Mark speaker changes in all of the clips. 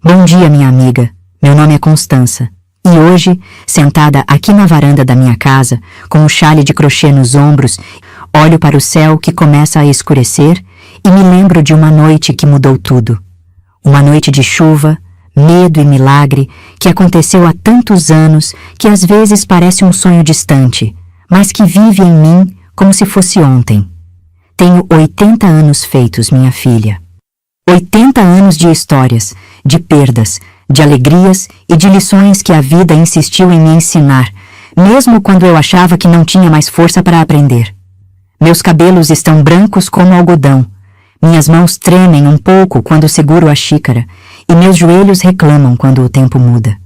Speaker 1: Bom dia, minha amiga. Meu nome é Constança. E hoje, sentada aqui na varanda da minha casa, com um chale de crochê nos ombros, olho para o céu que começa a escurecer e me lembro de uma noite que mudou tudo. Uma noite de chuva, medo e milagre que aconteceu há tantos anos que às vezes parece um sonho distante, mas que vive em mim como se fosse ontem. Tenho 80 anos feitos, minha filha. 80 anos de histórias, de perdas, de alegrias e de lições que a vida insistiu em me ensinar, mesmo quando eu achava que não tinha mais força para aprender. Meus cabelos estão brancos como algodão, minhas mãos tremem um pouco quando seguro a xícara e meus joelhos reclamam quando o tempo muda.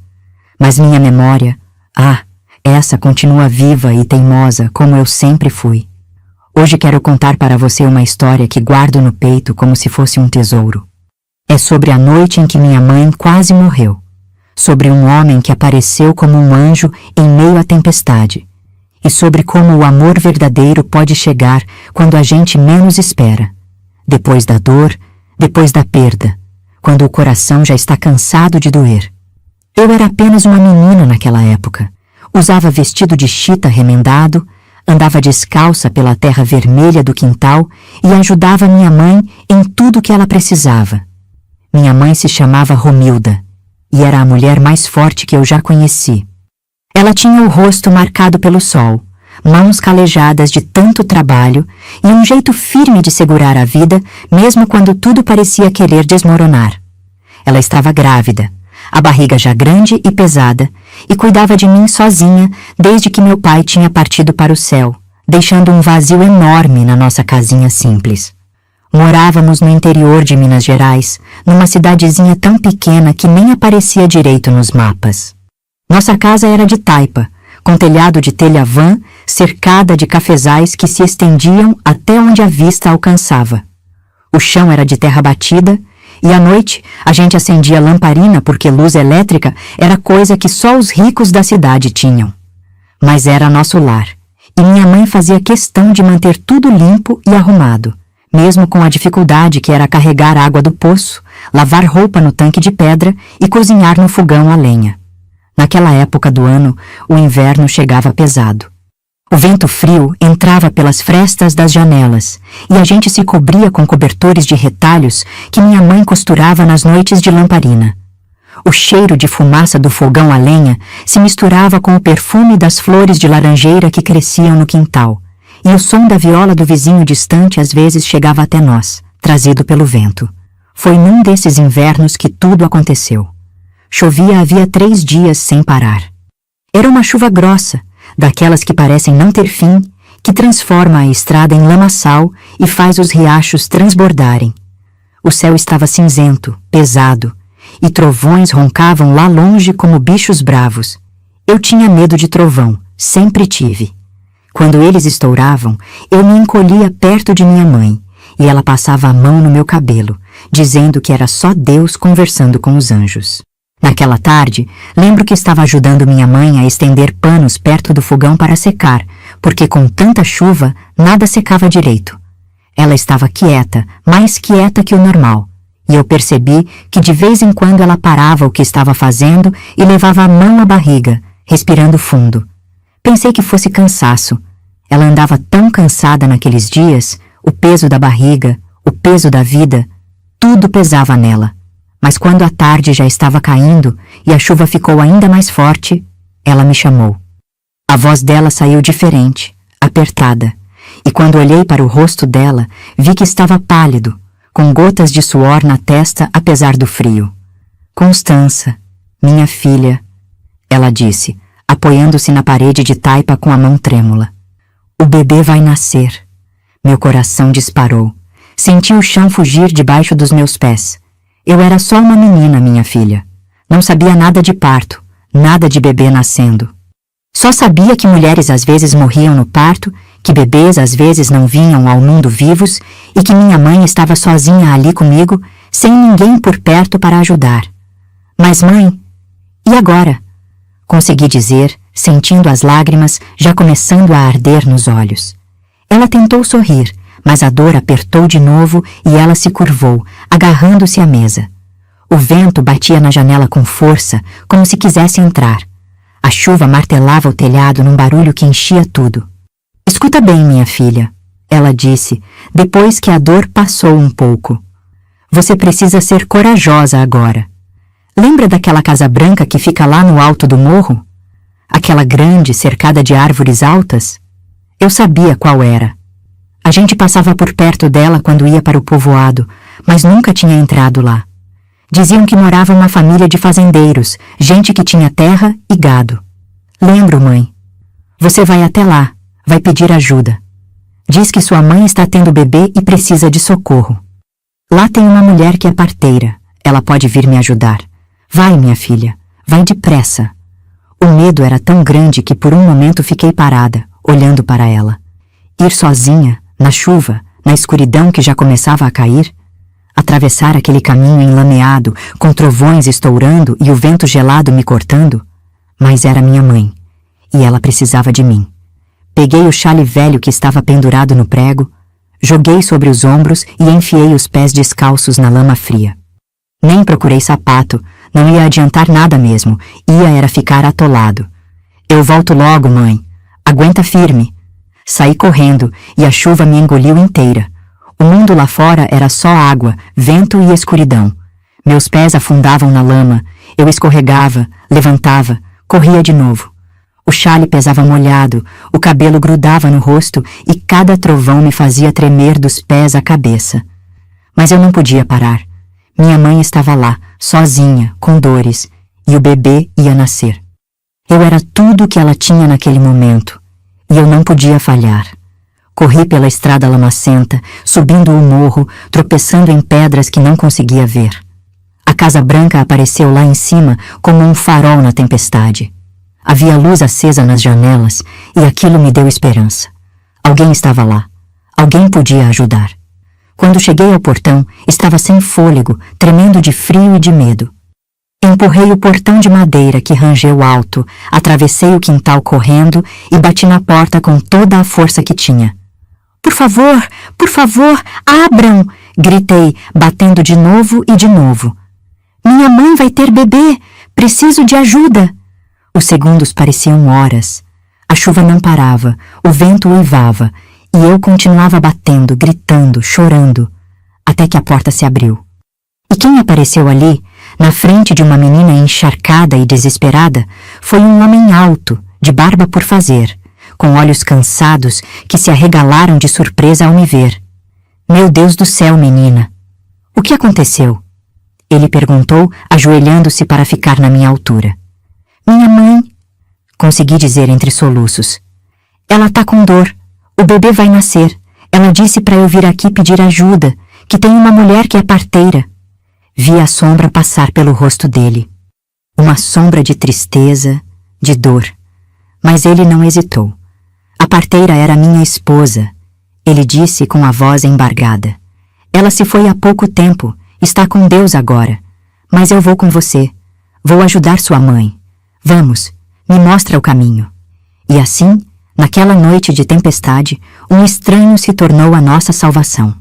Speaker 1: Mas minha memória, essa continua viva e teimosa como eu sempre fui. Hoje quero contar para você uma história que guardo no peito como se fosse um tesouro. É sobre a noite em que minha mãe quase morreu. Sobre um homem que apareceu como um anjo em meio à tempestade. E sobre como o amor verdadeiro pode chegar quando a gente menos espera. Depois da dor, depois da perda, quando o coração já está cansado de doer. Eu era apenas uma menina naquela época. Usava vestido de chita remendado, andava descalça pela terra vermelha do quintal e ajudava minha mãe em tudo que ela precisava. Minha mãe se chamava Romilda e era a mulher mais forte que eu já conheci. Ela tinha o rosto marcado pelo sol, mãos calejadas de tanto trabalho e um jeito firme de segurar a vida mesmo quando tudo parecia querer desmoronar. Ela estava grávida, a barriga já grande e pesada, e cuidava de mim sozinha desde que meu pai tinha partido para o céu, deixando um vazio enorme na nossa casinha simples. Morávamos no interior de Minas Gerais, numa cidadezinha tão pequena que nem aparecia direito nos mapas. Nossa casa era de taipa, com telhado de telha-vã, cercada de cafezais que se estendiam até onde a vista alcançava. O chão era de terra batida, e à noite a gente acendia lamparina porque luz elétrica era coisa que só os ricos da cidade tinham. Mas era nosso lar, e minha mãe fazia questão de manter tudo limpo e arrumado, mesmo com a dificuldade que era carregar água do poço, lavar roupa no tanque de pedra e cozinhar no fogão a lenha. Naquela época do ano, o inverno chegava pesado. O vento frio entrava pelas frestas das janelas e a gente se cobria com cobertores de retalhos que minha mãe costurava nas noites de lamparina. O cheiro de fumaça do fogão a lenha se misturava com o perfume das flores de laranjeira que cresciam no quintal, e o som da viola do vizinho distante às vezes chegava até nós, trazido pelo vento. Foi num desses invernos que tudo aconteceu. Chovia havia 3 dias sem parar. Era uma chuva grossa, daquelas que parecem não ter fim, que transforma a estrada em lamaçal e faz os riachos transbordarem. O céu estava cinzento, pesado, e trovões roncavam lá longe como bichos bravos. Eu tinha medo de trovão, sempre tive. Quando eles estouravam, eu me encolhia perto de minha mãe, e ela passava a mão no meu cabelo, dizendo que era só Deus conversando com os anjos. Naquela tarde, lembro que estava ajudando minha mãe a estender panos perto do fogão para secar, porque com tanta chuva, nada secava direito. Ela estava quieta, mais quieta que o normal, e eu percebi que de vez em quando ela parava o que estava fazendo e levava a mão à barriga, respirando fundo. Pensei que fosse cansaço. Ela andava tão cansada naqueles dias, o peso da barriga, o peso da vida, tudo pesava nela. Mas quando a tarde já estava caindo e a chuva ficou ainda mais forte, ela me chamou. A voz dela saiu diferente, apertada, e quando olhei para o rosto dela, vi que estava pálido, com gotas de suor na testa apesar do frio. Constança, minha filha, ela disse, apoiando-se na parede de taipa com a mão trêmula. O bebê vai nascer. Meu coração disparou. Senti o chão fugir debaixo dos meus pés. Eu era só uma menina, minha filha. Não sabia nada de parto, nada de bebê nascendo. Só sabia que mulheres às vezes morriam no parto, que bebês às vezes não vinham ao mundo vivos e que minha mãe estava sozinha ali comigo, sem ninguém por perto para ajudar. Mas mãe, e agora? Consegui dizer, sentindo as lágrimas já começando a arder nos olhos. Ela tentou sorrir, mas a dor apertou de novo e ela se curvou, agarrando-se à mesa. O vento batia na janela com força, como se quisesse entrar. A chuva martelava o telhado num barulho que enchia tudo. Escuta bem, minha filha, ela disse, depois que a dor passou um pouco. Você precisa ser corajosa agora. Lembra daquela casa branca que fica lá no alto do morro? Aquela grande, cercada de árvores altas? Eu sabia qual era. A gente passava por perto dela quando ia para o povoado, mas nunca tinha entrado lá. Diziam que morava uma família de fazendeiros, gente que tinha terra e gado. Lembro, mãe. Você vai até lá, vai pedir ajuda. Diz que sua mãe está tendo bebê e precisa de socorro. Lá tem uma mulher que é parteira, ela pode vir me ajudar. Vai, minha filha, vai depressa. O medo era tão grande que por um momento fiquei parada, olhando para ela. Ir sozinha, na chuva, na escuridão que já começava a cair, atravessar aquele caminho enlameado, com trovões estourando e o vento gelado me cortando, mas era minha mãe, e ela precisava de mim. Peguei o xale velho que estava pendurado no prego, joguei sobre os ombros e enfiei os pés descalços na lama fria. Nem procurei sapato, não ia adiantar nada mesmo, ia era ficar atolado. Eu volto logo, mãe. Aguenta firme. Saí correndo e a chuva me engoliu inteira. O mundo lá fora era só água, vento e escuridão. Meus pés afundavam na lama, eu escorregava, levantava, corria de novo. O xale pesava molhado, o cabelo grudava no rosto e cada trovão me fazia tremer dos pés à cabeça. Mas eu não podia parar. Minha mãe estava lá, sozinha, com dores, e o bebê ia nascer. Eu era tudo o que ela tinha naquele momento, e eu não podia falhar. Corri pela estrada lamacenta, subindo o morro, tropeçando em pedras que não conseguia ver. A Casa Branca apareceu lá em cima como um farol na tempestade. Havia luz acesa nas janelas e aquilo me deu esperança. Alguém estava lá. Alguém podia ajudar. Quando cheguei ao portão, estava sem fôlego, tremendo de frio e de medo. Empurrei o portão de madeira que rangeu alto, atravessei o quintal correndo e bati na porta com toda a força que tinha. Por favor, abram! Gritei, batendo de novo e de novo. Minha mãe vai ter bebê! Preciso de ajuda! Os segundos pareciam horas. A chuva não parava, o vento uivava, e eu continuava batendo, gritando, chorando, até que a porta se abriu. E quem apareceu ali, na frente de uma menina encharcada e desesperada, foi um homem alto, de barba por fazer, com olhos cansados que se arregalaram de surpresa ao me ver. Meu Deus do céu, menina! O que aconteceu? Ele perguntou, ajoelhando-se para ficar na minha altura. Minha mãe, consegui dizer entre soluços. Ela tá com dor. O bebê vai nascer. Ela disse para eu vir aqui pedir ajuda, que tem uma mulher que é parteira. Vi a sombra passar pelo rosto dele. Uma sombra de tristeza, de dor. Mas ele não hesitou. A parteira era minha esposa. Ele disse com a voz embargada. Ela se foi há pouco tempo, está com Deus agora. Mas eu vou com você. Vou ajudar sua mãe. Vamos, me mostra o caminho. E assim, naquela noite de tempestade, um estranho se tornou a nossa salvação.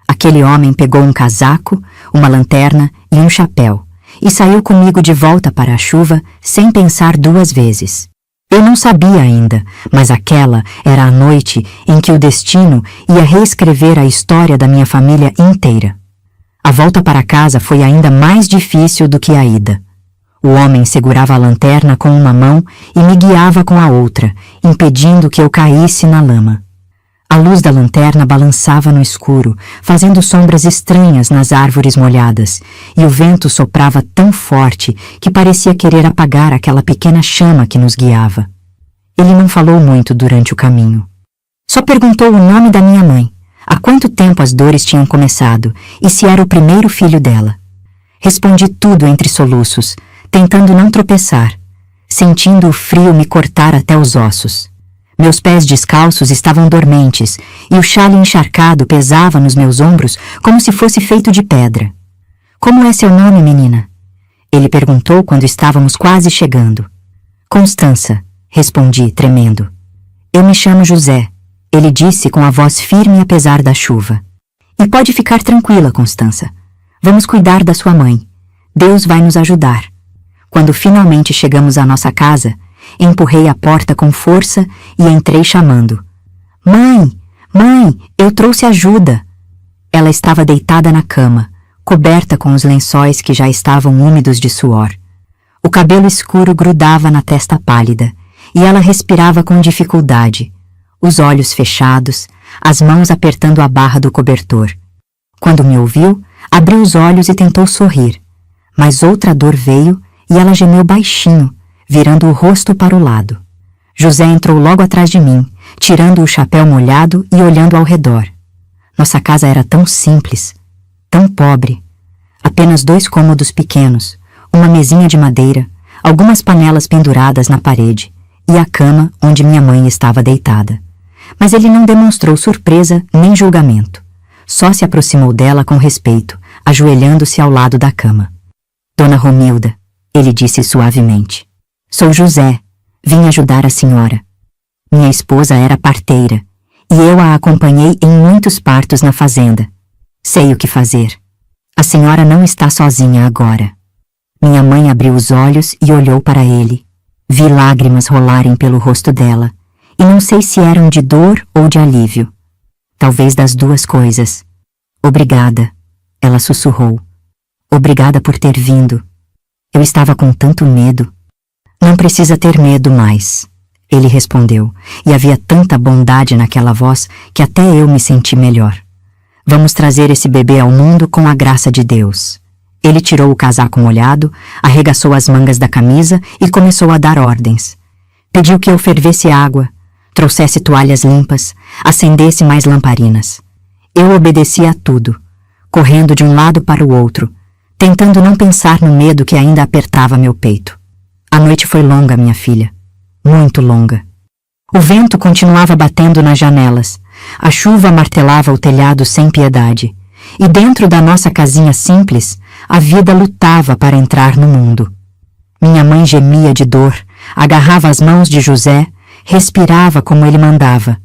Speaker 1: Aquele homem pegou um casaco, uma lanterna e um chapéu, e saiu comigo de volta para a chuva sem pensar duas vezes. Eu não sabia ainda, mas aquela era a noite em que o destino ia reescrever a história da minha família inteira. A volta para casa foi ainda mais difícil do que a ida. O homem segurava a lanterna com uma mão e me guiava com a outra, impedindo que eu caísse na lama. A luz da lanterna balançava no escuro, fazendo sombras estranhas nas árvores molhadas, e o vento soprava tão forte que parecia querer apagar aquela pequena chama que nos guiava. Ele não falou muito durante o caminho. Só perguntou o nome da minha mãe, há quanto tempo as dores tinham começado e se era o primeiro filho dela. Respondi tudo entre soluços, tentando não tropeçar, sentindo o frio me cortar até os ossos. Meus pés descalços estavam dormentes e o xale encharcado pesava nos meus ombros como se fosse feito de pedra. Como é seu nome, menina? Ele perguntou quando estávamos quase chegando. Constança, respondi, tremendo. Eu me chamo José, ele disse com a voz firme apesar da chuva. E pode ficar tranquila, Constança. Vamos cuidar da sua mãe. Deus vai nos ajudar. Quando finalmente chegamos à nossa casa, empurrei a porta com força e entrei chamando. Mãe! Mãe! Eu trouxe ajuda! Ela estava deitada na cama, coberta com os lençóis que já estavam úmidos de suor. O cabelo escuro grudava na testa pálida, e ela respirava com dificuldade, os olhos fechados, as mãos apertando a barra do cobertor. Quando me ouviu, abriu os olhos e tentou sorrir, mas outra dor veio e ela gemeu baixinho, virando o rosto para o lado. José entrou logo atrás de mim, tirando o chapéu molhado e olhando ao redor. Nossa casa era tão simples, tão pobre. Apenas 2 cômodos pequenos, uma mesinha de madeira, algumas panelas penduradas na parede e a cama onde minha mãe estava deitada. Mas ele não demonstrou surpresa nem julgamento. Só se aproximou dela com respeito, ajoelhando-se ao lado da cama. Dona Romilda, ele disse suavemente. Sou José. Vim ajudar a senhora. Minha esposa era parteira, e eu a acompanhei em muitos partos na fazenda. Sei o que fazer. A senhora não está sozinha agora. Minha mãe abriu os olhos e olhou para ele. Vi lágrimas rolarem pelo rosto dela, e não sei se eram de dor ou de alívio. Talvez das 2 coisas. Obrigada, ela sussurrou. Obrigada por ter vindo. Eu estava com tanto medo. Não precisa ter medo mais, ele respondeu, e havia tanta bondade naquela voz que até eu me senti melhor. Vamos trazer esse bebê ao mundo com a graça de Deus. Ele tirou o casaco molhado, arregaçou as mangas da camisa e começou a dar ordens. Pediu que eu fervesse água, trouxesse toalhas limpas, acendesse mais lamparinas. Eu obedeci a tudo, correndo de um lado para o outro, tentando não pensar no medo que ainda apertava meu peito. A noite foi longa, minha filha. Muito longa. O vento continuava batendo nas janelas. A chuva martelava o telhado sem piedade. E dentro da nossa casinha simples, a vida lutava para entrar no mundo. Minha mãe gemia de dor, agarrava as mãos de José, respirava como ele mandava.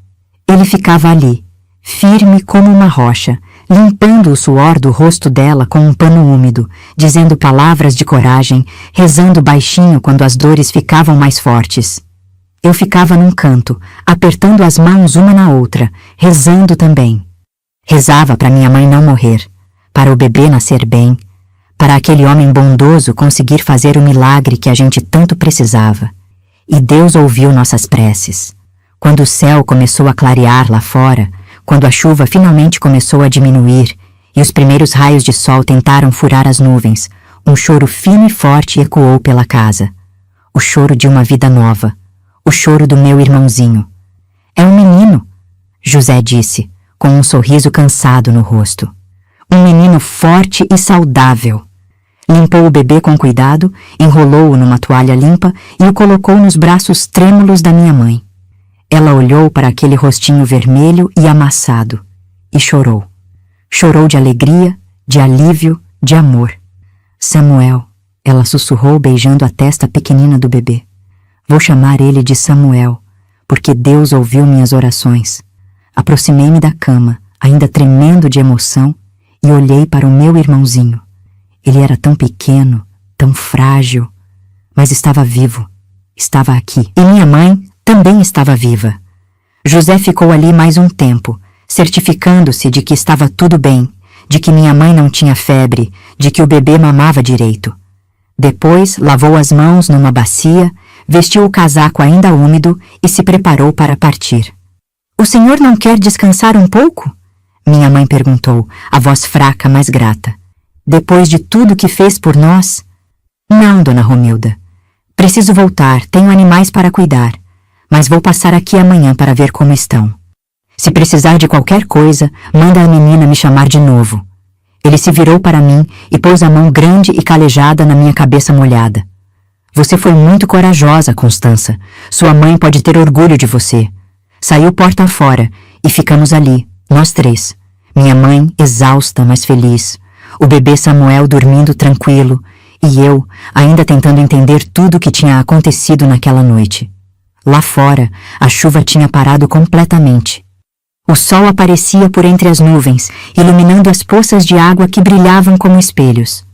Speaker 1: Ele ficava ali, firme como uma rocha, limpando o suor do rosto dela com um pano úmido, dizendo palavras de coragem, rezando baixinho quando as dores ficavam mais fortes. Eu ficava num canto, apertando as mãos uma na outra, rezando também. Rezava para minha mãe não morrer, para o bebê nascer bem, para aquele homem bondoso conseguir fazer o milagre que a gente tanto precisava. E Deus ouviu nossas preces. Quando o céu começou a clarear lá fora, quando a chuva finalmente começou a diminuir e os primeiros raios de sol tentaram furar as nuvens, um choro fino e forte ecoou pela casa. O choro de uma vida nova. O choro do meu irmãozinho. É um menino, José disse, com um sorriso cansado no rosto. Um menino forte e saudável. Limpou o bebê com cuidado, enrolou-o numa toalha limpa e o colocou nos braços trêmulos da minha mãe. Ela olhou para aquele rostinho vermelho e amassado e chorou. Chorou de alegria, de alívio, de amor. Samuel, ela sussurrou beijando a testa pequenina do bebê. Vou chamar ele de Samuel, porque Deus ouviu minhas orações. Aproximei-me da cama, ainda tremendo de emoção, e olhei para o meu irmãozinho. Ele era tão pequeno, tão frágil, mas estava vivo, estava aqui. E minha mãe também estava viva. José ficou ali mais um tempo, certificando-se de que estava tudo bem, de que minha mãe não tinha febre, de que o bebê mamava direito. Depois lavou as mãos numa bacia, vestiu o casaco ainda úmido e se preparou para partir. O senhor não quer descansar um pouco? Minha mãe perguntou, a voz fraca, mas grata. Depois de tudo que fez por nós? Não, dona Romilda. Preciso voltar, tenho animais para cuidar, mas vou passar aqui amanhã para ver como estão. Se precisar de qualquer coisa, manda a menina me chamar de novo. Ele se virou para mim e pôs a mão grande e calejada na minha cabeça molhada. Você foi muito corajosa, Constança. Sua mãe pode ter orgulho de você. Saiu porta fora e ficamos ali, nós 3. Minha mãe, exausta, mas feliz. O bebê Samuel dormindo tranquilo e eu, ainda tentando entender tudo o que tinha acontecido naquela noite. Lá fora, a chuva tinha parado completamente. O sol aparecia por entre as nuvens, iluminando as poças de água que brilhavam como espelhos.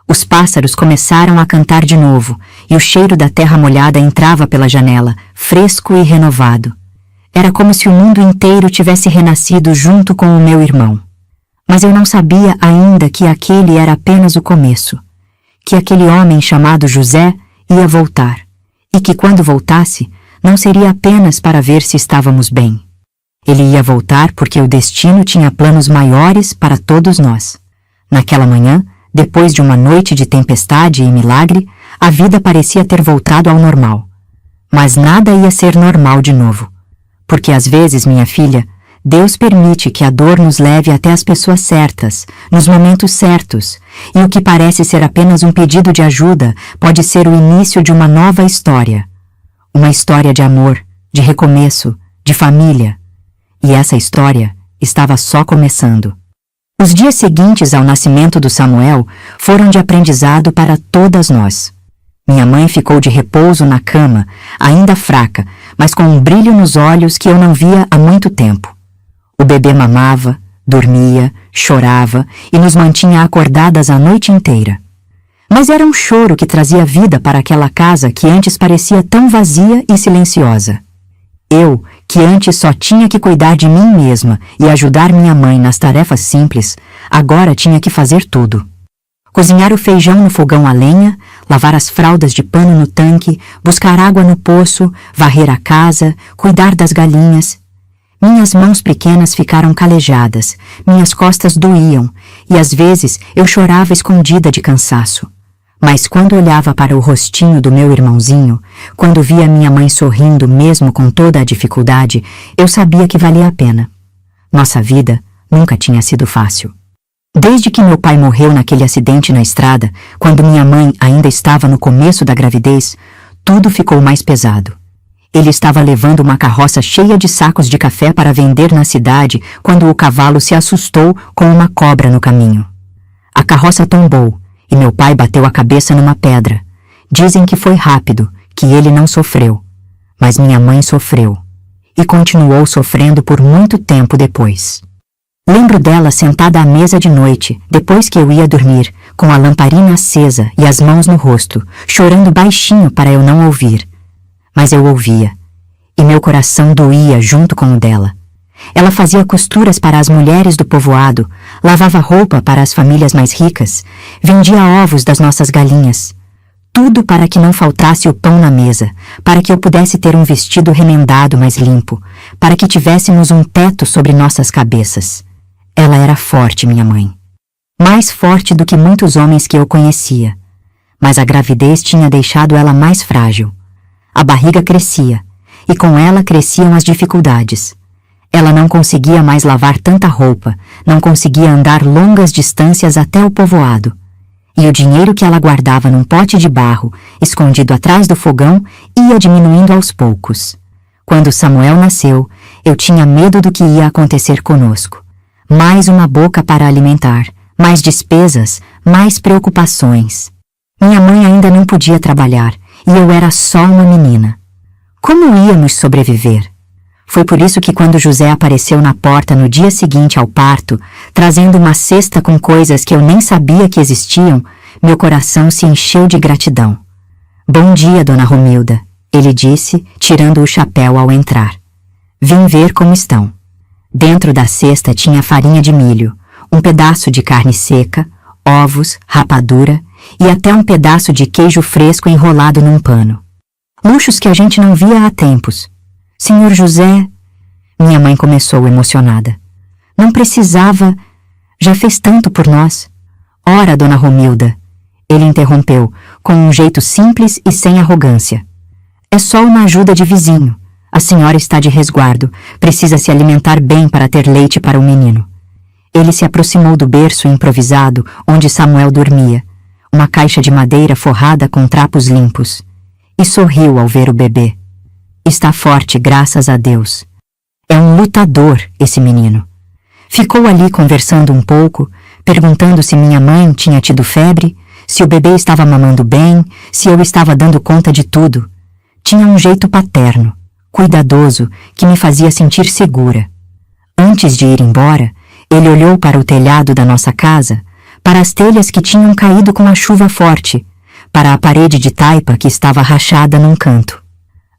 Speaker 1: Os pássaros começaram a cantar de novo, e o cheiro da terra molhada entrava pela janela, fresco e renovado. Era como se o mundo inteiro tivesse renascido junto com o meu irmão. Mas eu não sabia ainda que aquele era apenas o começo, que aquele homem chamado José ia voltar, e que quando voltasse, não seria apenas para ver se estávamos bem. Ele ia voltar porque o destino tinha planos maiores para todos nós. Naquela manhã, depois de uma noite de tempestade e milagre, a vida parecia ter voltado ao normal. Mas nada ia ser normal de novo. Porque às vezes, minha filha, Deus permite que a dor nos leve até as pessoas certas, nos momentos certos, e o que parece ser apenas um pedido de ajuda pode ser o início de uma nova história. Uma história de amor, de recomeço, de família. E essa história estava só começando. Os dias seguintes ao nascimento do Samuel foram de aprendizado para todas nós. Minha mãe ficou de repouso na cama, ainda fraca, mas com um brilho nos olhos que eu não via há muito tempo. O bebê mamava, dormia, chorava e nos mantinha acordadas a noite inteira. Mas era um choro que trazia vida para aquela casa que antes parecia tão vazia e silenciosa. Eu, que antes só tinha que cuidar de mim mesma e ajudar minha mãe nas tarefas simples, agora tinha que fazer tudo. Cozinhar o feijão no fogão a lenha, lavar as fraldas de pano no tanque, buscar água no poço, varrer a casa, cuidar das galinhas. Minhas mãos pequenas ficaram calejadas, minhas costas doíam, e às vezes eu chorava escondida de cansaço. Mas quando olhava para o rostinho do meu irmãozinho, quando via minha mãe sorrindo mesmo com toda a dificuldade, eu sabia que valia a pena. Nossa vida nunca tinha sido fácil. Desde que meu pai morreu naquele acidente na estrada, quando minha mãe ainda estava no começo da gravidez, tudo ficou mais pesado. Ele estava levando uma carroça cheia de sacos de café para vender na cidade quando o cavalo se assustou com uma cobra no caminho. A carroça tombou e meu pai bateu a cabeça numa pedra. Dizem que foi rápido, que ele não sofreu. Mas minha mãe sofreu. E continuou sofrendo por muito tempo depois. Lembro dela sentada à mesa de noite, depois que eu ia dormir, com a lamparina acesa e as mãos no rosto, chorando baixinho para eu não ouvir. Mas eu ouvia, e meu coração doía junto com o dela. Ela fazia costuras para as mulheres do povoado, lavava roupa para as famílias mais ricas, vendia ovos das nossas galinhas. Tudo para que não faltasse o pão na mesa, para que eu pudesse ter um vestido remendado mais limpo, para que tivéssemos um teto sobre nossas cabeças. Ela era forte, minha mãe. Mais forte do que muitos homens que eu conhecia. Mas a gravidez tinha deixado ela mais frágil. A barriga crescia, e com ela cresciam as dificuldades. Ela não conseguia mais lavar tanta roupa, não conseguia andar longas distâncias até o povoado. E o dinheiro que ela guardava num pote de barro, escondido atrás do fogão, ia diminuindo aos poucos. Quando Samuel nasceu, eu tinha medo do que ia acontecer conosco. Mais uma boca para alimentar, mais despesas, mais preocupações. Minha mãe ainda não podia trabalhar, e eu era só uma menina. Como íamos sobreviver? Foi por isso que quando José apareceu na porta no dia seguinte ao parto, trazendo uma cesta com coisas que eu nem sabia que existiam, meu coração se encheu de gratidão. Bom dia, dona Romilda, ele disse, tirando o chapéu ao entrar. Vim ver como estão. Dentro da cesta tinha farinha de milho, um pedaço de carne seca, ovos, rapadura e até um pedaço de queijo fresco enrolado num pano. Luxos que a gente não via há tempos. Senhor José... Minha mãe começou emocionada. Não precisava... Já fez tanto por nós. Ora, dona Romilda... Ele interrompeu, com um jeito simples e sem arrogância. É só uma ajuda de vizinho. A senhora está de resguardo. Precisa se alimentar bem para ter leite para o menino. Ele se aproximou do berço improvisado onde Samuel dormia, uma caixa de madeira forrada com trapos limpos, e sorriu ao ver o bebê. Está forte, graças a Deus. É um lutador, esse menino. Ficou ali conversando um pouco, perguntando se minha mãe tinha tido febre, se o bebê estava mamando bem, se eu estava dando conta de tudo. Tinha um jeito paterno, cuidadoso, que me fazia sentir segura. Antes de ir embora, ele olhou para o telhado da nossa casa, para as telhas que tinham caído com a chuva forte, para a parede de taipa que estava rachada num canto.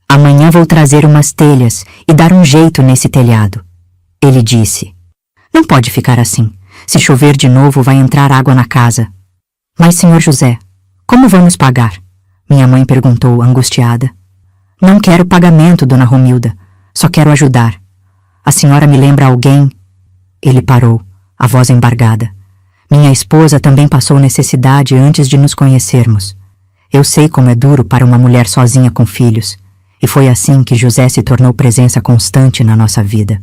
Speaker 1: Amanhã vou trazer umas telhas e dar um jeito nesse telhado. Ele disse. Não pode ficar assim. Se chover de novo, vai entrar água na casa. Mas, senhor José, como vamos pagar? Minha mãe perguntou, angustiada. Não quero pagamento, dona Romilda. Só quero ajudar. A senhora me lembra alguém? Ele parou, a voz embargada. Minha esposa também passou necessidade antes de nos conhecermos. Eu sei como é duro para uma mulher sozinha com filhos. E foi assim que José se tornou presença constante na nossa vida.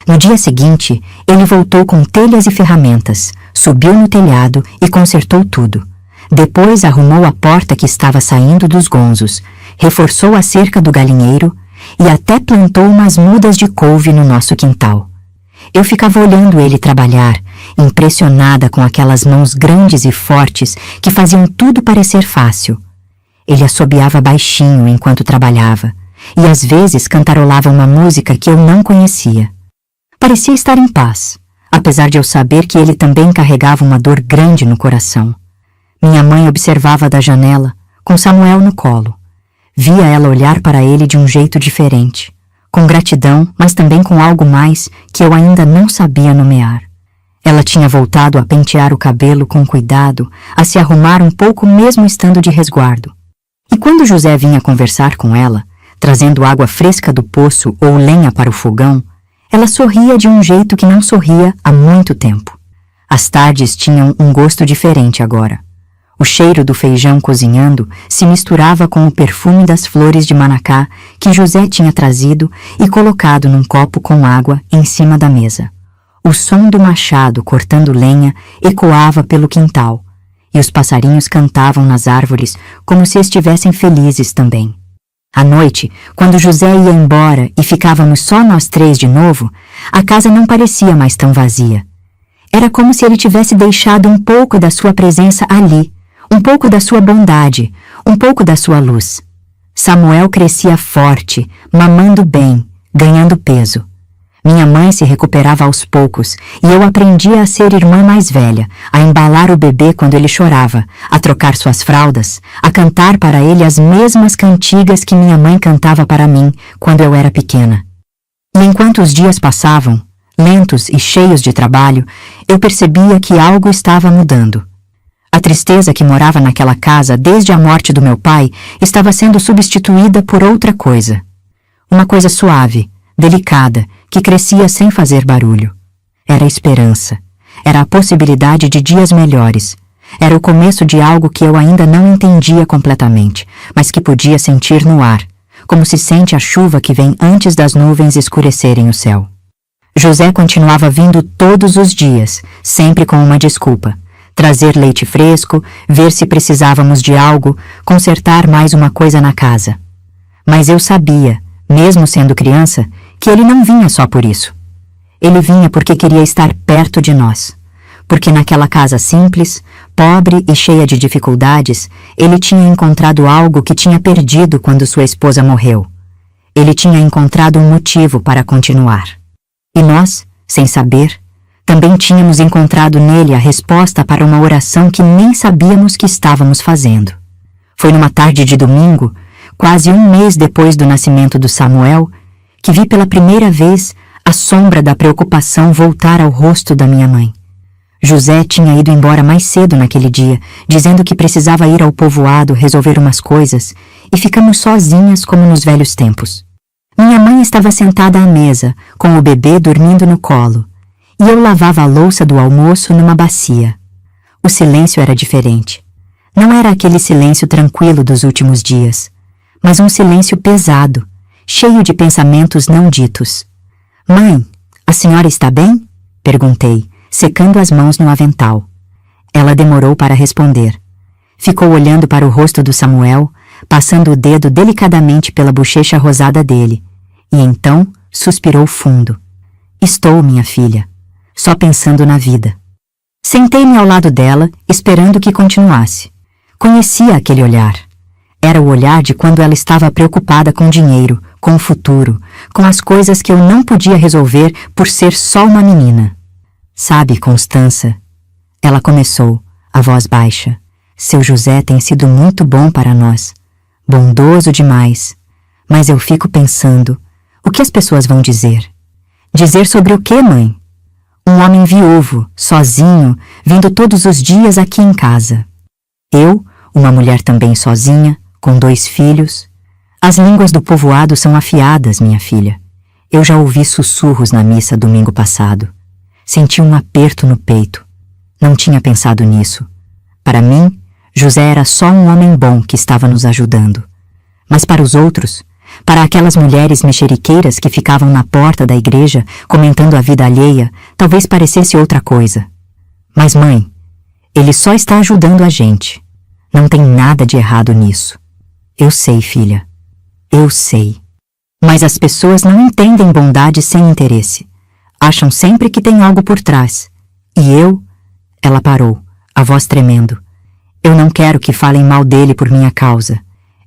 Speaker 1: No dia seguinte, ele voltou com telhas e ferramentas, subiu no telhado e consertou tudo. Depois arrumou a porta que estava saindo dos gonzos, reforçou a cerca do galinheiro e até plantou umas mudas de couve no nosso quintal. Eu ficava olhando ele trabalhar, impressionada com aquelas mãos grandes e fortes que faziam tudo parecer fácil. Ele assobiava baixinho enquanto trabalhava e às vezes cantarolava uma música que eu não conhecia. Parecia estar em paz, apesar de eu saber que ele também carregava uma dor grande no coração. Minha mãe observava da janela, com Samuel no colo. Via ela olhar para ele de um jeito diferente, com gratidão, mas também com algo mais que eu ainda não sabia nomear. Ela tinha voltado a pentear o cabelo com cuidado, a se arrumar um pouco mesmo estando de resguardo. E quando José vinha conversar com ela, trazendo água fresca do poço ou lenha para o fogão, ela sorria de um jeito que não sorria há muito tempo. As tardes tinham um gosto diferente agora. O cheiro do feijão cozinhando se misturava com o perfume das flores de manacá que José tinha trazido e colocado num copo com água em cima da mesa. O som do machado cortando lenha ecoava pelo quintal, e os passarinhos cantavam nas árvores como se estivessem felizes também. À noite, quando José ia embora e ficávamos só nós três de novo, a casa não parecia mais tão vazia. Era como se ele tivesse deixado um pouco da sua presença ali, um pouco da sua bondade, um pouco da sua luz. Samuel crescia forte, mamando bem, ganhando peso. Minha mãe se recuperava aos poucos e eu aprendia a ser irmã mais velha, a embalar o bebê quando ele chorava, a trocar suas fraldas, a cantar para ele as mesmas cantigas que minha mãe cantava para mim quando eu era pequena. E enquanto os dias passavam, lentos e cheios de trabalho, eu percebia que algo estava mudando. A tristeza que morava naquela casa desde a morte do meu pai estava sendo substituída por outra coisa. Uma coisa suave, delicada, que crescia sem fazer barulho. Era a esperança. Era a possibilidade de dias melhores. Era o começo de algo que eu ainda não entendia completamente, mas que podia sentir no ar, como se sente a chuva que vem antes das nuvens escurecerem o céu. José continuava vindo todos os dias, sempre com uma desculpa. Trazer leite fresco, ver se precisávamos de algo, consertar mais uma coisa na casa. Mas eu sabia, mesmo sendo criança, que ele não vinha só por isso. Ele vinha porque queria estar perto de nós. Porque naquela casa simples, pobre e cheia de dificuldades, ele tinha encontrado algo que tinha perdido quando sua esposa morreu. Ele tinha encontrado um motivo para continuar. E nós, sem saber, também tínhamos encontrado nele a resposta para uma oração que nem sabíamos que estávamos fazendo. Foi numa tarde de domingo, quase um mês depois do nascimento do Samuel, que vi pela primeira vez a sombra da preocupação voltar ao rosto da minha mãe. José tinha ido embora mais cedo naquele dia, dizendo que precisava ir ao povoado resolver umas coisas, e ficamos sozinhas como nos velhos tempos. Minha mãe estava sentada à mesa, com o bebê dormindo no colo, e eu lavava a louça do almoço numa bacia. O silêncio era diferente. Não era aquele silêncio tranquilo dos últimos dias, mas um silêncio pesado, cheio de pensamentos não ditos. Mãe, a senhora está bem? Perguntei, secando as mãos no avental. Ela demorou para responder. Ficou olhando para o rosto do Samuel, passando o dedo delicadamente pela bochecha rosada dele, e então suspirou fundo. Estou, minha filha, só pensando na vida. Sentei-me ao lado dela, esperando que continuasse. Conhecia aquele olhar. Era o olhar de quando ela estava preocupada com dinheiro, com o futuro, com as coisas que eu não podia resolver por ser só uma menina. Sabe, Constança, Ela começou, a voz baixa. Seu José tem sido muito bom para nós. Bondoso demais. Mas eu fico pensando, o que as pessoas vão dizer? Dizer sobre o quê, mãe? Um homem viúvo, sozinho, vindo todos os dias aqui em casa. Eu, uma mulher também sozinha, com 2 filhos. As línguas do povoado são afiadas, minha filha. Eu já ouvi sussurros na missa domingo passado. Senti um aperto no peito. Não tinha pensado nisso. Para mim, José era só um homem bom que estava nos ajudando. Mas para os outros, para aquelas mulheres mexeriqueiras que ficavam na porta da igreja comentando a vida alheia, talvez parecesse outra coisa. Mas mãe, ele só está ajudando a gente. Não tem nada de errado nisso. Eu sei, filha. Eu sei. Mas as pessoas não entendem bondade sem interesse. Acham sempre que tem algo por trás. E eu... Ela parou, a voz tremendo. Eu não quero que falem mal dele por minha causa.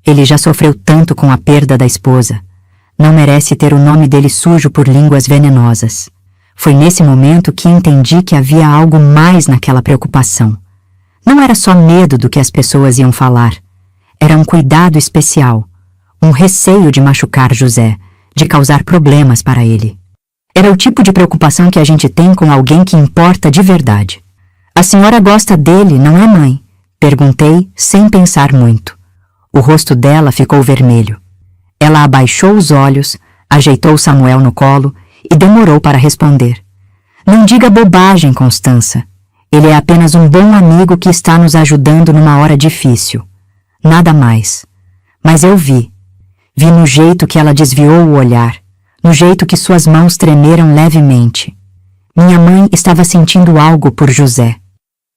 Speaker 1: Ele já sofreu tanto com a perda da esposa. Não merece ter o nome dele sujo por línguas venenosas. Foi nesse momento que entendi que havia algo mais naquela preocupação. Não era só medo do que as pessoas iam falar. Era um cuidado especial. Um receio de machucar José, de causar problemas para ele. Era o tipo de preocupação que a gente tem com alguém que importa de verdade. A senhora gosta dele, não é, mãe? Perguntei, sem pensar muito. O rosto dela ficou vermelho. Ela abaixou os olhos, ajeitou Samuel no colo e demorou para responder. Não diga bobagem, Constança. Ele é apenas um bom amigo que está nos ajudando numa hora difícil. Nada mais. Mas eu vi. Vi no jeito que ela desviou o olhar, no jeito que suas mãos tremeram levemente. Minha mãe estava sentindo algo por José.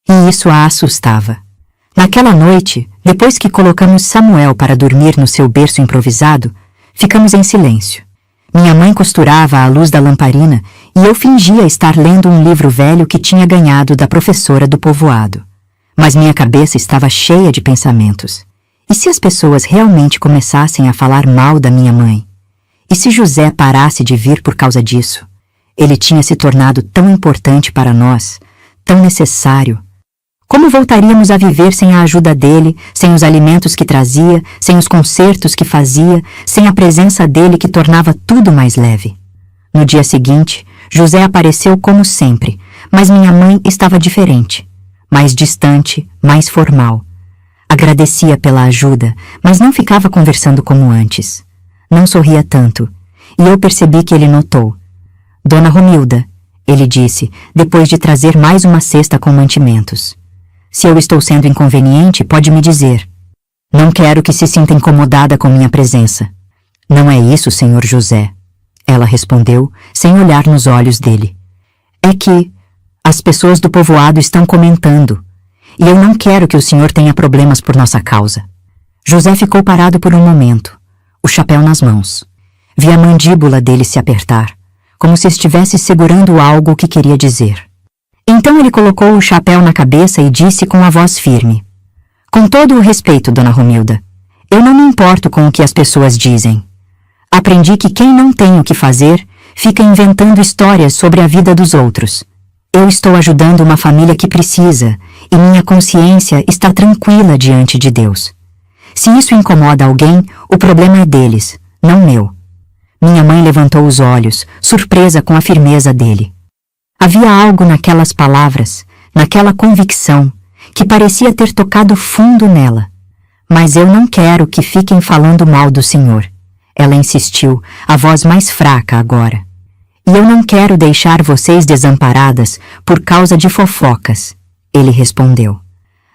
Speaker 1: E isso a assustava. Naquela noite, depois que colocamos Samuel para dormir no seu berço improvisado, ficamos em silêncio. Minha mãe costurava à luz da lamparina e eu fingia estar lendo um livro velho que tinha ganhado da professora do povoado. Mas minha cabeça estava cheia de pensamentos. E se as pessoas realmente começassem a falar mal da minha mãe? E se José parasse de vir por causa disso? Ele tinha se tornado tão importante para nós, tão necessário. Como voltaríamos a viver sem a ajuda dele, sem os alimentos que trazia, sem os concertos que fazia, sem a presença dele que tornava tudo mais leve? No dia seguinte, José apareceu como sempre, mas minha mãe estava diferente, mais distante, mais formal. Agradecia pela ajuda, mas não ficava conversando como antes. Não sorria tanto, e eu percebi que ele notou. Dona Romilda, ele disse, depois de trazer mais uma cesta com mantimentos. Se eu estou sendo inconveniente, pode me dizer. Não quero que se sinta incomodada com minha presença. Não é isso, senhor José. Ela respondeu, sem olhar nos olhos dele. É que as pessoas do povoado estão comentando, e eu não quero que o senhor tenha problemas por nossa causa. José ficou parado por um momento, o chapéu nas mãos. Vi a mandíbula dele se apertar, como se estivesse segurando algo que queria dizer. Então ele colocou o chapéu na cabeça e disse com a voz firme. Com todo o respeito, dona Romilda, eu não me importo com o que as pessoas dizem. Aprendi que quem não tem o que fazer, fica inventando histórias sobre a vida dos outros. Eu estou ajudando uma família que precisa, e minha consciência está tranquila diante de Deus. Se isso incomoda alguém, o problema é deles, não meu. Minha mãe levantou os olhos, surpresa com a firmeza dele. Havia algo naquelas palavras, naquela convicção, que parecia ter tocado fundo nela. Mas eu não quero que fiquem falando mal do Senhor. Ela insistiu, a voz mais fraca agora. E eu não quero deixar vocês desamparadas por causa de fofocas. Ele respondeu.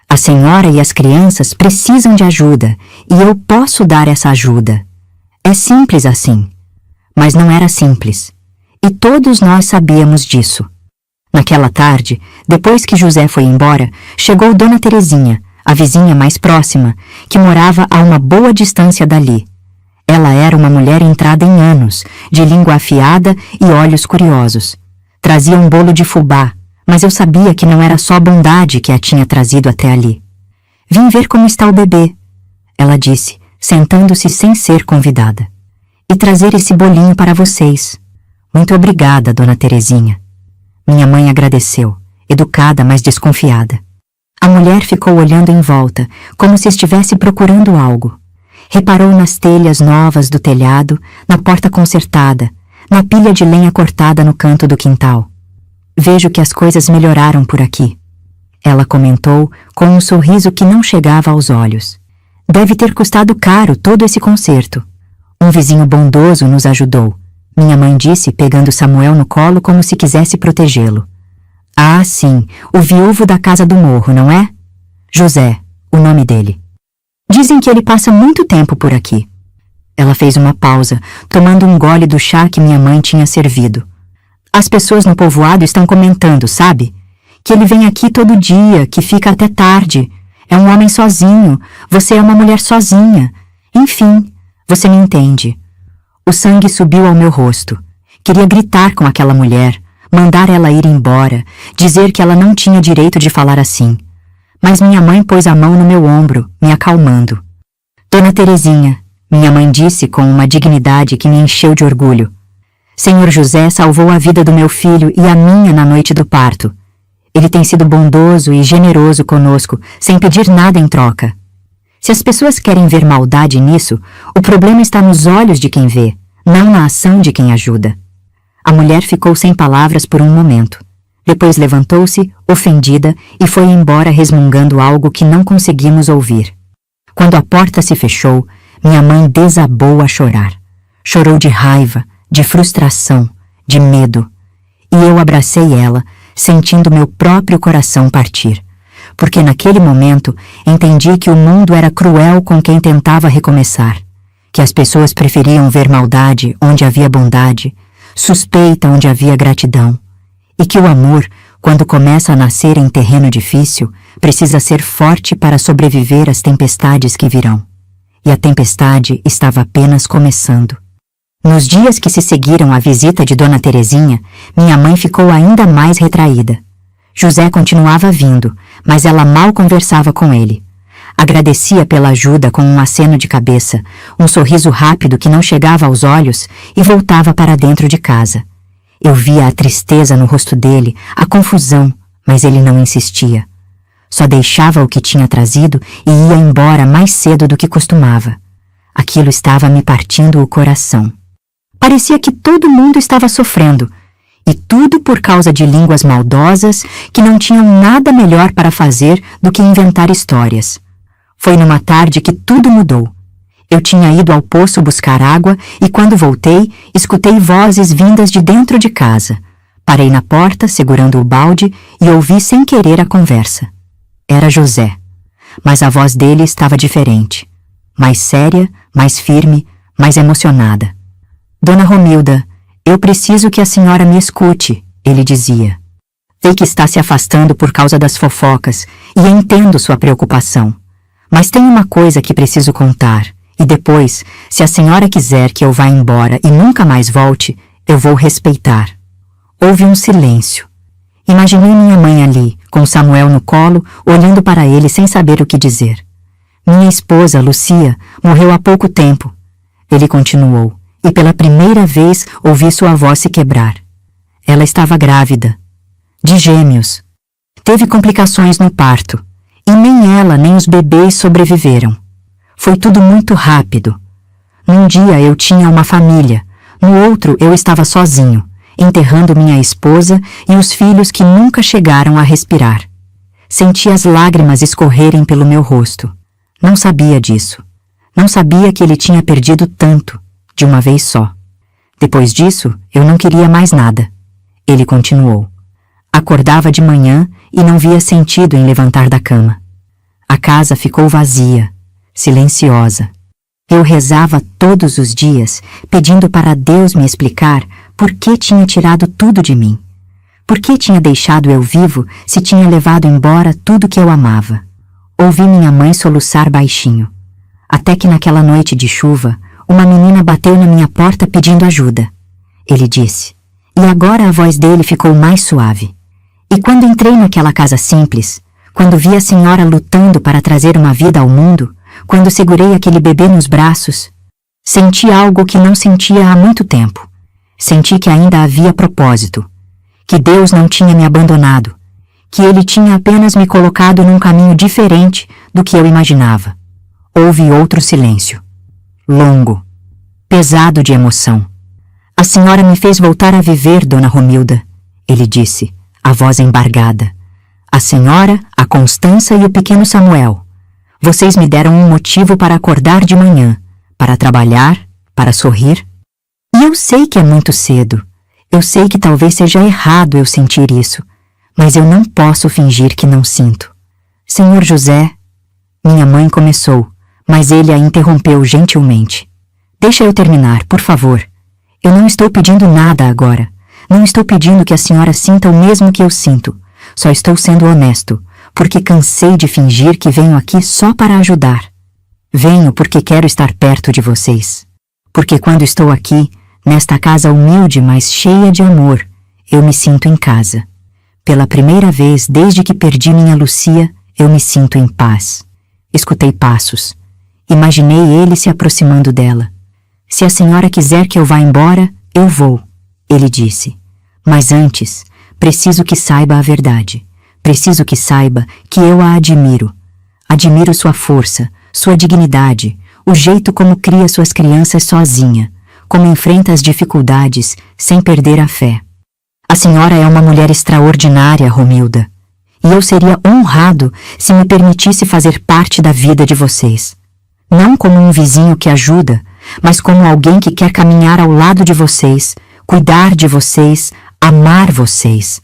Speaker 1: A senhora e as crianças precisam de ajuda, e eu posso dar essa ajuda. É simples assim. Mas não era simples. E todos nós sabíamos disso. Naquela tarde, depois que José foi embora, chegou Dona Terezinha, a vizinha mais próxima, que morava a uma boa distância dali. Ela era uma mulher entrada em anos, de língua afiada e olhos curiosos. Trazia um bolo de fubá, mas eu sabia que não era só bondade que a tinha trazido até ali. Vim ver como está o bebê, ela disse, sentando-se sem ser convidada. E trazer esse bolinho para vocês. Muito obrigada, Dona Terezinha. Minha mãe agradeceu. educada, mas desconfiada. A mulher ficou olhando em volta, como se estivesse procurando algo. Reparou nas telhas novas do telhado, na porta consertada, na pilha de lenha cortada no canto do quintal. Vejo que as coisas melhoraram por aqui. Ela comentou com um sorriso que não chegava aos olhos. Deve ter custado caro todo esse conserto. Um vizinho bondoso nos ajudou. Minha mãe disse, pegando Samuel no colo como se quisesse protegê-lo. Ah, sim, o viúvo da casa do morro, não é? José, o nome dele. Dizem que ele passa muito tempo por aqui. Ela fez uma pausa, tomando um gole do chá que minha mãe tinha servido. As pessoas no povoado estão comentando, sabe? Que ele vem aqui todo dia, que fica até tarde. É um homem sozinho, você é uma mulher sozinha. Enfim, você me entende. O sangue subiu ao meu rosto. Queria gritar com aquela mulher, mandar ela ir embora, dizer que ela não tinha direito de falar assim. Mas minha mãe pôs a mão no meu ombro, me acalmando. Dona Terezinha, minha mãe disse com uma dignidade que me encheu de orgulho. Senhor José salvou a vida do meu filho e a minha na noite do parto. Ele tem sido bondoso e generoso conosco, sem pedir nada em troca. Se as pessoas querem ver maldade nisso, o problema está nos olhos de quem vê, não na ação de quem ajuda. A mulher ficou sem palavras por um momento. Depois levantou-se, ofendida, e foi embora resmungando algo que não conseguimos ouvir. Quando a porta se fechou, minha mãe desabou a chorar. Chorou de raiva, de frustração, de medo. E eu abracei ela, sentindo meu próprio coração partir. Porque naquele momento entendi que o mundo era cruel com quem tentava recomeçar. Que as pessoas preferiam ver maldade onde havia bondade, suspeita onde havia gratidão. E que o amor, quando começa a nascer em terreno difícil, precisa ser forte para sobreviver às tempestades que virão. E a tempestade estava apenas começando. Nos dias que se seguiram à visita de Dona Terezinha, minha mãe ficou ainda mais retraída. José continuava vindo, mas ela mal conversava com ele. Agradecia pela ajuda com um aceno de cabeça, um sorriso rápido que não chegava aos olhos e voltava para dentro de casa. Eu via a tristeza no rosto dele, a confusão, mas ele não insistia. Só deixava o que tinha trazido e ia embora mais cedo do que costumava. Aquilo estava me partindo o coração. Parecia que todo mundo estava sofrendo, e tudo por causa de línguas maldosas que não tinham nada melhor para fazer do que inventar histórias. Foi numa tarde que tudo mudou. Eu tinha ido ao poço buscar água e quando voltei, escutei vozes vindas de dentro de casa. Parei na porta, segurando o balde, e ouvi sem querer a conversa. Era José, mas a voz dele estava diferente. Mais séria, mais firme, mais emocionada. Dona Romilda, eu preciso que a senhora me escute, ele dizia. Sei que está se afastando por causa das fofocas e entendo sua preocupação. Mas tem uma coisa que preciso contar, e depois, se a senhora quiser que eu vá embora e nunca mais volte, eu vou respeitar. Houve um silêncio. Imaginei minha mãe ali, com Samuel no colo, olhando para ele sem saber o que dizer. Minha esposa, Lucia, morreu há pouco tempo. Ele continuou, e pela primeira vez ouvi sua voz se quebrar. Ela estava grávida. De gêmeos. Teve complicações no parto. E nem ela nem os bebês sobreviveram. Foi tudo muito rápido. Num dia eu tinha uma família, no outro eu estava sozinho, enterrando minha esposa e os filhos que nunca chegaram a respirar. Senti as lágrimas escorrerem pelo meu rosto. Não sabia disso. Não sabia que ele tinha perdido tanto, de uma vez só. Depois disso, eu não queria mais nada. Ele continuou. Acordava de manhã e não via sentido em levantar da cama. A casa ficou vazia, silenciosa. Eu rezava todos os dias, pedindo para Deus me explicar por que tinha tirado tudo de mim. Por que tinha deixado eu vivo se tinha levado embora tudo que eu amava? Ouvi minha mãe soluçar baixinho. Até que naquela noite de chuva, uma menina bateu na minha porta pedindo ajuda. Ele disse, e agora a voz dele ficou mais suave. E quando entrei naquela casa simples, quando vi a senhora lutando para trazer uma vida ao mundo, quando segurei aquele bebê nos braços, senti algo que não sentia há muito tempo. Senti que ainda havia propósito, que Deus não tinha me abandonado, que ele tinha apenas me colocado num caminho diferente do que eu imaginava. Houve outro silêncio. Longo. Pesado de emoção. A senhora me fez voltar a viver, Dona Romilda, ele disse, a voz embargada. A senhora, a Constança e o pequeno Samuel. Vocês me deram um motivo para acordar de manhã, para trabalhar, para sorrir. E eu sei que é muito cedo. Eu sei que talvez seja errado eu sentir isso, mas eu não posso fingir que não sinto. Senhor José, minha mãe começou, mas ele a interrompeu gentilmente. Deixa eu terminar, por favor. Eu não estou pedindo nada agora. Não estou pedindo que a senhora sinta o mesmo que eu sinto. Só estou sendo honesto, porque cansei de fingir que venho aqui só para ajudar. Venho porque quero estar perto de vocês. Porque quando estou aqui, nesta casa humilde, mas cheia de amor, eu me sinto em casa. Pela primeira vez desde que perdi minha Lucia, eu me sinto em paz. Escutei passos. Imaginei ele se aproximando dela. Se a senhora quiser que eu vá embora, eu vou, ele disse. Mas antes, preciso que saiba a verdade. Preciso que saiba que eu a admiro. Admiro sua força, sua dignidade, o jeito como cria suas crianças sozinha, como enfrenta as dificuldades sem perder a fé. A senhora é uma mulher extraordinária, Romilda, e eu seria honrado se me permitisse fazer parte da vida de vocês. Não como um vizinho que ajuda, mas como alguém que quer caminhar ao lado de vocês, cuidar de vocês, amar vocês.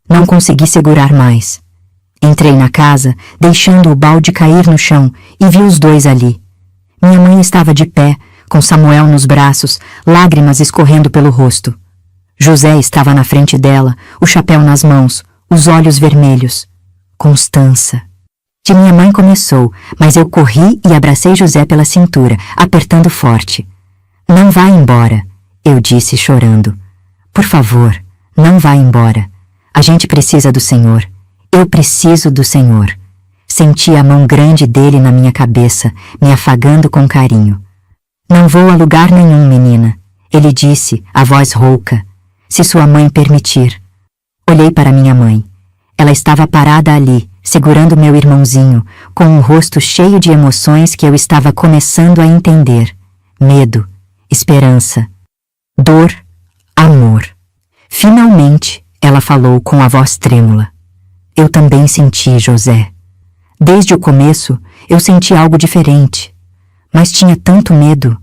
Speaker 1: Não consegui segurar mais. Entrei na casa, deixando o balde cair no chão, e vi os dois ali. Minha mãe estava de pé, com Samuel nos braços, lágrimas escorrendo pelo rosto. José estava na frente dela, o chapéu nas mãos, os olhos vermelhos. Constança. De minha mãe começou, mas eu corri e abracei José pela cintura, apertando forte. Não vá embora, eu disse chorando. Por favor, não vá embora. A gente precisa do Senhor. Eu preciso do Senhor. Senti a mão grande dele na minha cabeça, me afagando com carinho. Não vou a lugar nenhum, menina, ele disse, a voz rouca. Se sua mãe permitir. Olhei para minha mãe. Ela estava parada ali, segurando meu irmãozinho, com um rosto cheio de emoções que eu estava começando a entender. Medo, esperança, dor, amor. Finalmente, ela falou com a voz trêmula. Eu também senti, José. Desde o começo, eu senti algo diferente. Mas tinha tanto medo.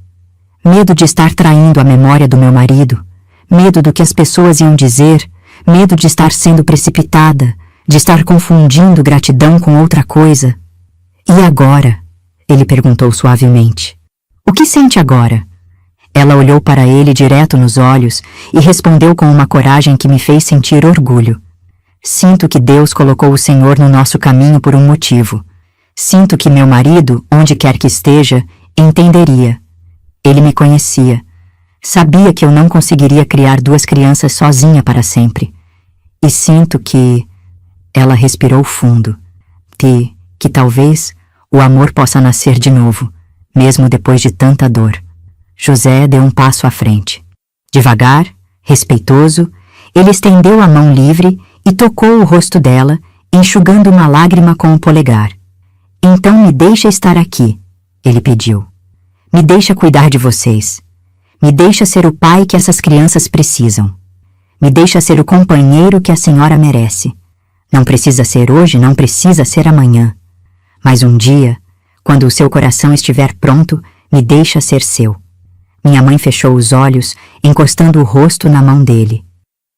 Speaker 1: Medo de estar traindo a memória do meu marido. Medo do que as pessoas iam dizer. Medo de estar sendo precipitada. De estar confundindo gratidão com outra coisa. E agora? Ele perguntou suavemente. O que sente agora? Ela olhou para ele direto nos olhos e respondeu com uma coragem que me fez sentir orgulho. Sinto que Deus colocou o Senhor no nosso caminho por um motivo. Sinto que meu marido, onde quer que esteja, entenderia. Ele me conhecia. Sabia que eu não conseguiria criar duas crianças sozinha para sempre. E sinto que... Ela respirou fundo. Que talvez o amor possa nascer de novo, mesmo depois de tanta dor. José deu um passo à frente. Devagar, respeitoso, ele estendeu a mão livre e tocou o rosto dela, enxugando uma lágrima com o polegar. Então me deixa estar aqui, ele pediu. Me deixa cuidar de vocês. Me deixa ser o pai que essas crianças precisam. Me deixa ser o companheiro que a senhora merece. Não precisa ser hoje, não precisa ser amanhã. Mas um dia, quando o seu coração estiver pronto, me deixa ser seu. Minha mãe fechou os olhos, encostando o rosto na mão dele.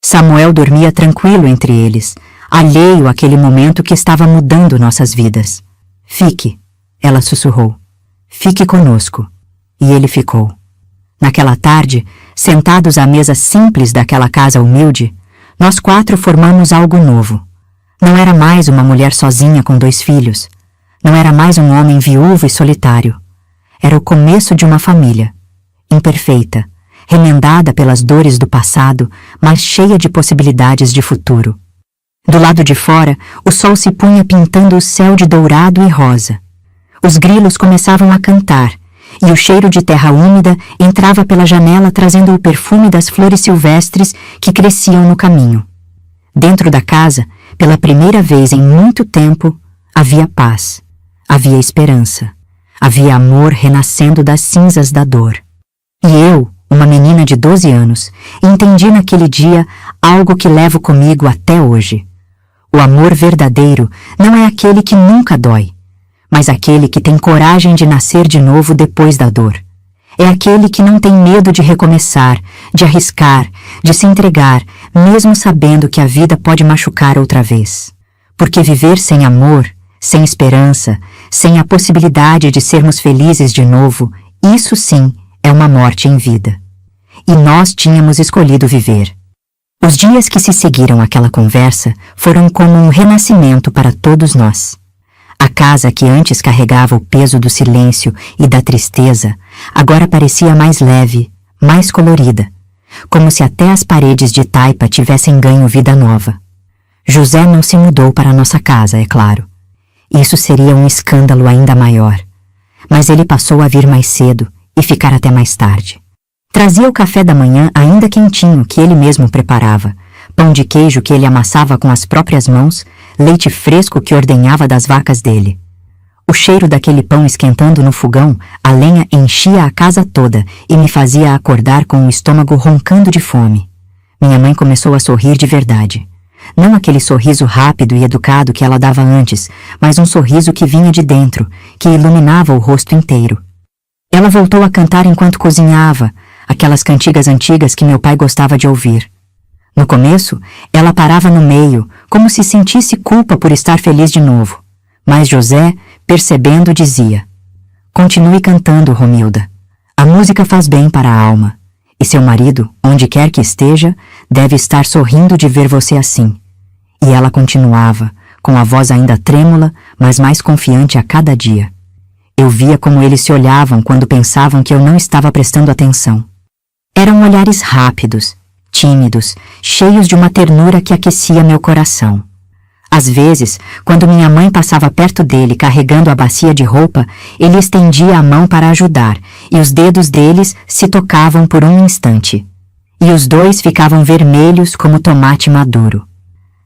Speaker 1: Samuel dormia tranquilo entre eles, alheio àquele momento que estava mudando nossas vidas. Fique, ela sussurrou. Fique conosco. E ele ficou. Naquela tarde, sentados à mesa simples daquela casa humilde, nós quatro formamos algo novo. Não era mais uma mulher sozinha com 2 filhos. Não era mais um homem viúvo e solitário. Era o começo de uma família. Imperfeita, remendada pelas dores do passado, mas cheia de possibilidades de futuro. Do lado de fora, o sol se punha pintando o céu de dourado e rosa. Os grilos começavam a cantar, e o cheiro de terra úmida entrava pela janela trazendo o perfume das flores silvestres que cresciam no caminho. Dentro da casa, Pela primeira vez em muito tempo, havia paz, havia esperança, havia amor renascendo das cinzas da dor. E eu, uma menina de 12 anos, entendi naquele dia algo que levo comigo até hoje. O amor verdadeiro não é aquele que nunca dói, mas aquele que tem coragem de nascer de novo depois da dor. É aquele que não tem medo de recomeçar, de arriscar, de se entregar, mesmo sabendo que a vida pode machucar outra vez. Porque viver sem amor, sem esperança, sem a possibilidade de sermos felizes de novo, isso sim é uma morte em vida. E nós tínhamos escolhido viver. Os dias que se seguiram àquela conversa foram como um renascimento para todos nós. A casa que antes carregava o peso do silêncio e da tristeza, agora parecia mais leve, mais colorida, como se até as paredes de taipa tivessem ganho vida nova. José não se mudou para a nossa casa, é claro. Isso seria um escândalo ainda maior. Mas ele passou a vir mais cedo e ficar até mais tarde. Trazia o café da manhã ainda quentinho que ele mesmo preparava, pão de queijo que ele amassava com as próprias mãos, leite fresco que ordenhava das vacas dele. O cheiro daquele pão esquentando no fogão, a lenha enchia a casa toda e me fazia acordar com o estômago roncando de fome. Minha mãe começou a sorrir de verdade. Não aquele sorriso rápido e educado que ela dava antes, mas um sorriso que vinha de dentro, que iluminava o rosto inteiro. Ela voltou a cantar enquanto cozinhava, aquelas cantigas antigas que meu pai gostava de ouvir. No começo, ela parava no meio, como se sentisse culpa por estar feliz de novo. Mas José, percebendo, dizia: "Continue cantando, Romilda. A música faz bem para a alma. E seu marido, onde quer que esteja, deve estar sorrindo de ver você assim." E ela continuava, com a voz ainda trêmula, mas mais confiante a cada dia. Eu via como eles se olhavam quando pensavam que eu não estava prestando atenção. Eram olhares rápidos, tímidos, cheios de uma ternura que aquecia meu coração. Às vezes, quando minha mãe passava perto dele carregando a bacia de roupa, ele estendia a mão para ajudar, e os dedos deles se tocavam por um instante. E os dois ficavam vermelhos como tomate maduro.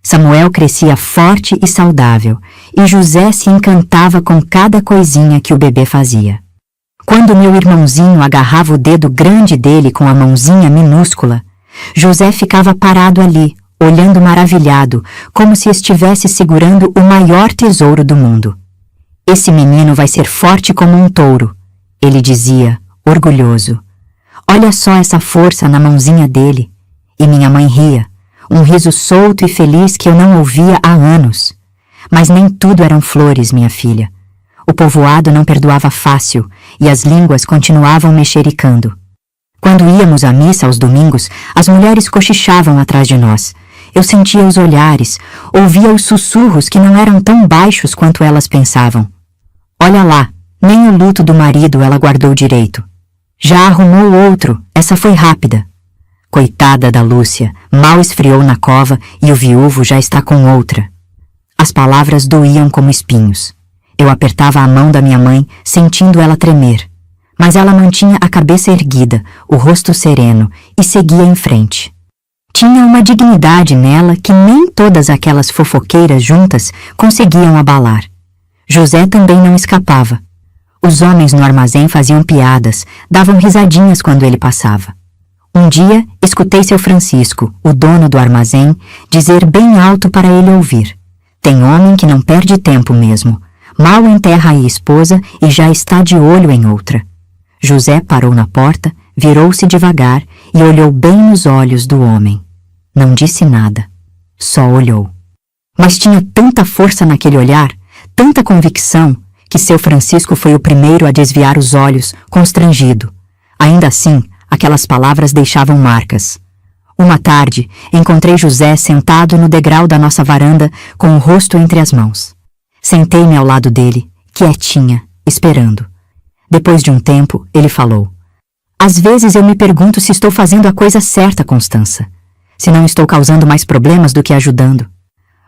Speaker 1: Samuel crescia forte e saudável, e José se encantava com cada coisinha que o bebê fazia. Quando meu irmãozinho agarrava o dedo grande dele com a mãozinha minúscula, José ficava parado ali, olhando maravilhado, como se estivesse segurando o maior tesouro do mundo. "Esse menino vai ser forte como um touro", ele dizia, orgulhoso. "Olha só essa força na mãozinha dele." E minha mãe ria, um riso solto e feliz que eu não ouvia há anos. Mas nem tudo eram flores, minha filha. O povoado não perdoava fácil, e as línguas continuavam mexericando. Quando íamos à missa aos domingos, as mulheres cochichavam atrás de nós. Eu sentia os olhares, ouvia os sussurros que não eram tão baixos quanto elas pensavam. "Olha lá, nem o luto do marido ela guardou direito. Já arrumou outro, essa foi rápida." Coitada da Lúcia, mal esfriou na cova e o viúvo já está com outra. As palavras doíam como espinhos. Eu apertava a mão da minha mãe, sentindo ela tremer. Mas ela mantinha a cabeça erguida, o rosto sereno, e seguia em frente. Tinha uma dignidade nela que nem todas aquelas fofoqueiras juntas conseguiam abalar. José também não escapava. Os homens no armazém faziam piadas, davam risadinhas quando ele passava. Um dia, escutei seu Francisco, o dono do armazém, dizer bem alto para ele ouvir: "Tem homem que não perde tempo mesmo. Mal enterra a esposa e já está de olho em outra." José parou na porta, virou-se devagar e olhou bem nos olhos do homem. Não disse nada, só olhou. Mas tinha tanta força naquele olhar, tanta convicção, que seu Francisco foi o primeiro a desviar os olhos, constrangido. Ainda assim, aquelas palavras deixavam marcas. Uma tarde, encontrei José sentado no degrau da nossa varanda, com o rosto entre as mãos. Sentei-me ao lado dele, quietinha, esperando. Depois de um tempo, ele falou: "Às vezes eu me pergunto se estou fazendo a coisa certa, Constança. Se não estou causando mais problemas do que ajudando."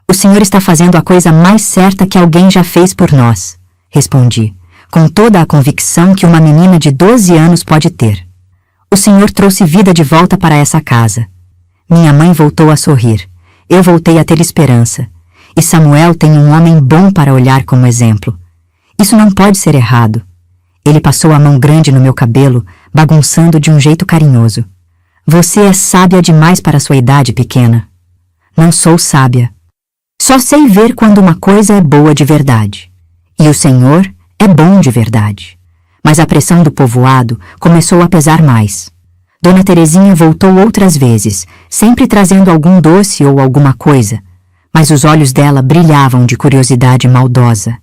Speaker 1: "O senhor está fazendo a coisa mais certa que alguém já fez por nós", respondi, com toda a convicção que uma menina de 12 anos pode ter. "O senhor trouxe vida de volta para essa casa." Minha mãe voltou a sorrir. Eu voltei a ter esperança. e Samuel tem um homem bom para olhar como exemplo. Isso não pode ser errado. Ele passou a mão grande no meu cabelo, bagunçando de um jeito carinhoso. Você é sábia demais para sua idade, pequena. Não sou sábia. Só sei ver quando uma coisa é boa de verdade. E o Senhor é bom de verdade. Mas a pressão do povoado começou a pesar mais. Dona Terezinha voltou outras vezes, sempre trazendo algum doce ou alguma coisa, mas os olhos dela brilhavam de curiosidade maldosa.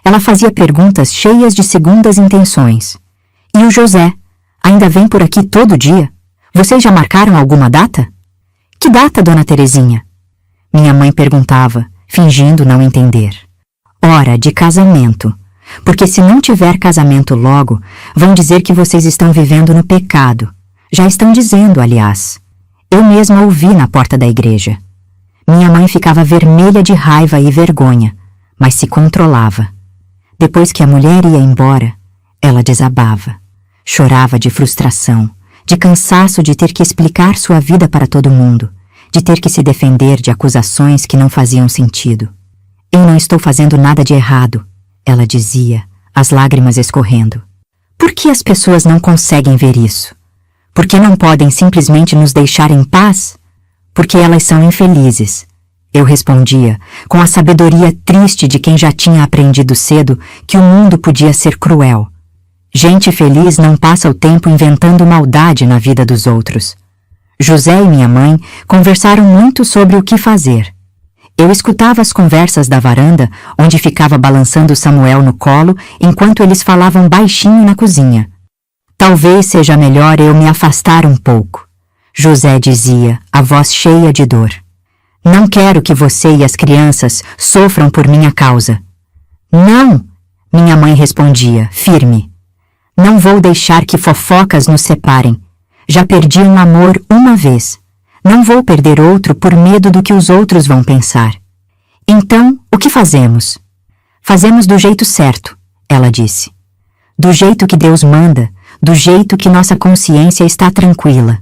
Speaker 1: Ela fazia perguntas cheias de segundas intenções. E o José? Ainda vem por aqui todo dia? Vocês já marcaram alguma data? Que data, Dona Terezinha? Minha mãe perguntava, fingindo não entender. Hora de casamento. Porque se não tiver casamento logo, vão dizer que vocês estão vivendo no pecado. Já estão dizendo, aliás. Eu mesma ouvi na porta da igreja. Minha mãe ficava vermelha de raiva e vergonha, mas se controlava. Depois que a mulher ia embora, ela desabava. Chorava de frustração, de cansaço de ter que explicar sua vida para todo mundo, de ter que se defender de acusações que não faziam sentido. Eu não estou fazendo nada de errado, ela dizia, as lágrimas escorrendo. Por que as pessoas não conseguem ver isso? Por que não podem simplesmente nos deixar em paz? Porque elas são infelizes. Eu respondia, com a sabedoria triste de quem já tinha aprendido cedo que o mundo podia ser cruel. Gente feliz não passa o tempo inventando maldade na vida dos outros. José e minha mãe conversaram muito sobre o que fazer. Eu escutava as conversas da varanda, onde ficava balançando Samuel no colo, enquanto eles falavam baixinho na cozinha. Talvez seja melhor eu me afastar um pouco, José dizia, a voz cheia de dor. Não quero que você e as crianças sofram por minha causa. Não, minha mãe respondia, firme. Não vou deixar que fofocas nos separem. Já perdi um amor uma vez. Não vou perder outro por medo do que os outros vão pensar. Então, o que fazemos? Fazemos do jeito certo, ela disse. Do jeito que Deus manda, do jeito que nossa consciência está tranquila.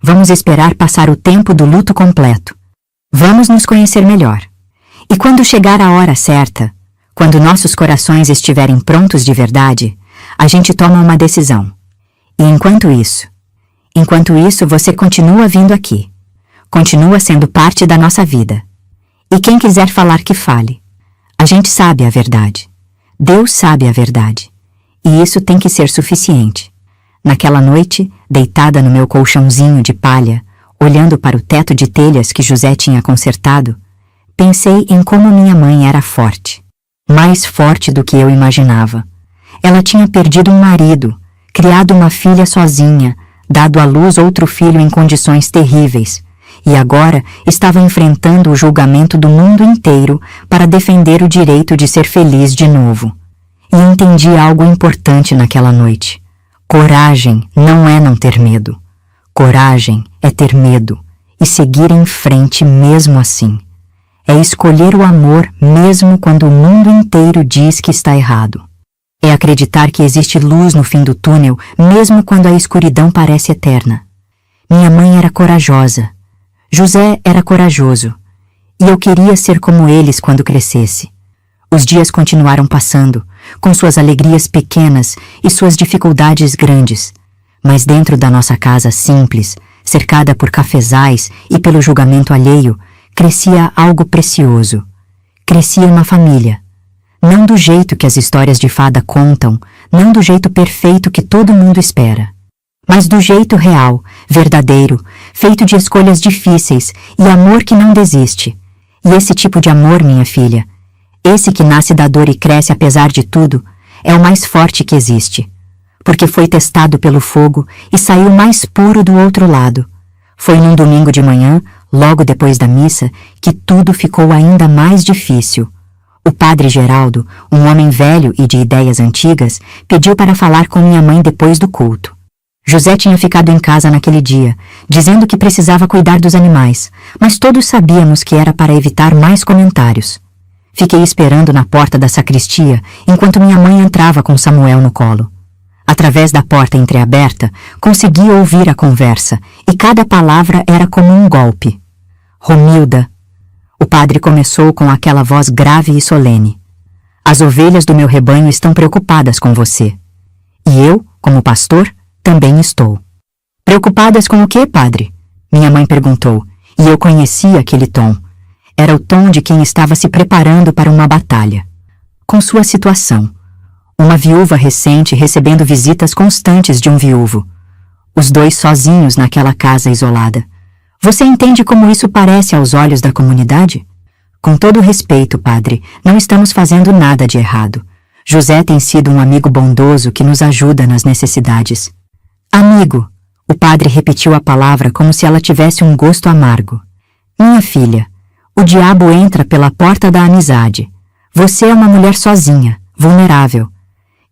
Speaker 1: Vamos esperar passar o tempo do luto completo. Vamos nos conhecer melhor. E quando chegar a hora certa, quando nossos corações estiverem prontos de verdade, a gente toma uma decisão. E enquanto isso você continua vindo aqui. Continua sendo parte da nossa vida. E quem quiser falar que fale. A gente sabe a verdade. Deus sabe a verdade. E isso tem que ser suficiente. Naquela noite, deitada no meu colchãozinho de palha, olhando para o teto de telhas que José tinha consertado, pensei em como minha mãe era forte. Mais forte do que eu imaginava. Ela tinha perdido um marido, criado uma filha sozinha, dado à luz outro filho em condições terríveis, e agora estava enfrentando o julgamento do mundo inteiro para defender o direito de ser feliz de novo. E entendi algo importante naquela noite. Coragem não é não ter medo. Coragem é ter medo e seguir em frente mesmo assim. É escolher o amor mesmo quando o mundo inteiro diz que está errado. É acreditar que existe luz no fim do túnel mesmo quando a escuridão parece eterna. Minha mãe era corajosa. José era corajoso. E eu queria ser como eles quando crescesse. Os dias continuaram passando, com suas alegrias pequenas e suas dificuldades grandes. Mas dentro da nossa casa simples, cercada por cafezais e pelo julgamento alheio, crescia algo precioso. Crescia uma família. Não do jeito que as histórias de fada contam, não do jeito perfeito que todo mundo espera. Mas do jeito real, verdadeiro, feito de escolhas difíceis e amor que não desiste. E esse tipo de amor, minha filha, esse que nasce da dor e cresce apesar de tudo, é o mais forte que existe. Porque foi testado pelo fogo e saiu mais puro do outro lado. Foi num domingo de manhã, logo depois da missa, que tudo ficou ainda mais difícil. O padre Geraldo, um homem velho e de ideias antigas, pediu para falar com minha mãe depois do culto. José tinha ficado em casa naquele dia, dizendo que precisava cuidar dos animais, mas todos sabíamos que era para evitar mais comentários. Fiquei esperando na porta da sacristia, enquanto minha mãe entrava com Samuel no colo. Através da porta entreaberta, consegui ouvir a conversa, e cada palavra era como um golpe. Romilda. O padre começou com aquela voz grave e solene. As ovelhas do meu rebanho estão preocupadas com você. E eu, como pastor, também estou. Preocupadas com o quê, padre? Minha mãe perguntou, e eu conhecia aquele tom. Era o tom de quem estava se preparando para uma batalha. Com sua situação. Uma viúva recente recebendo visitas constantes de um viúvo. Os dois sozinhos naquela casa isolada. Você entende como isso parece aos olhos da comunidade? Com todo respeito, padre, não estamos fazendo nada de errado. José tem sido um amigo bondoso que nos ajuda nas necessidades. Amigo. O padre repetiu a palavra como se ela tivesse um gosto amargo. Minha filha, o diabo entra pela porta da amizade. Você é uma mulher sozinha, vulnerável.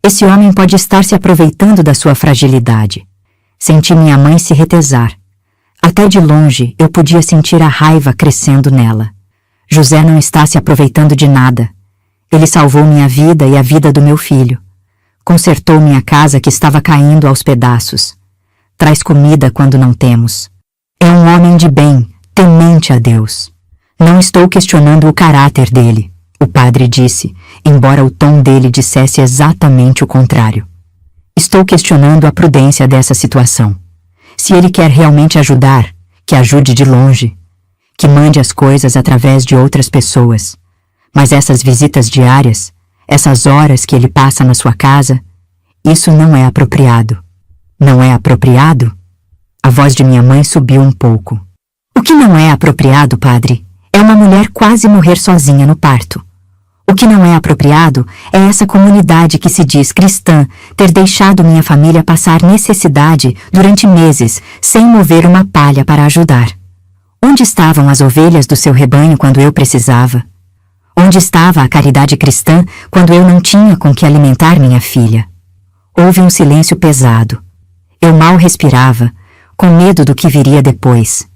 Speaker 1: Esse homem pode estar se aproveitando da sua fragilidade. Senti minha mãe se retesar. Até de longe eu podia sentir a raiva crescendo nela. José não está se aproveitando de nada. Ele salvou minha vida e a vida do meu filho. Consertou minha casa que estava caindo aos pedaços. Traz comida quando não temos. É um homem de bem, temente a Deus. Não estou questionando o caráter dele, o padre disse, embora o tom dele dissesse exatamente o contrário. Estou questionando a prudência dessa situação. Se ele quer realmente ajudar, que ajude de longe, que mande as coisas através de outras pessoas. Mas essas visitas diárias, essas horas que ele passa na sua casa, isso não é apropriado. Não é apropriado? A voz de minha mãe subiu um pouco. O que não é apropriado, padre, é uma mulher quase morrer sozinha no parto. O que não é apropriado é essa comunidade que se diz cristã ter deixado minha família passar necessidade durante meses sem mover uma palha para ajudar. Onde estavam as ovelhas do seu rebanho quando eu precisava? Onde estava a caridade cristã quando eu não tinha com que alimentar minha filha? Houve um silêncio pesado. Eu mal respirava, com medo do que viria depois.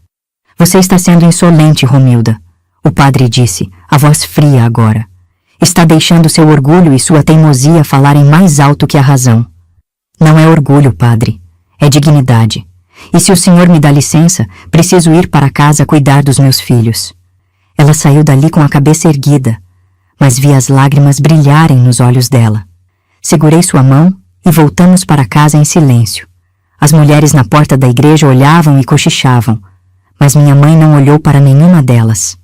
Speaker 1: Você está sendo insolente, Romilda, o padre disse, a voz fria agora. Está deixando seu orgulho e sua teimosia falarem mais alto que a razão. Não é orgulho, padre. É dignidade. E se o senhor me dá licença, preciso ir para casa cuidar dos meus filhos. Ela saiu dali com a cabeça erguida, mas vi as lágrimas brilharem nos olhos dela. Segurei sua mão e voltamos para casa em silêncio. As mulheres na porta da igreja olhavam e cochichavam, mas minha mãe não olhou para nenhuma delas.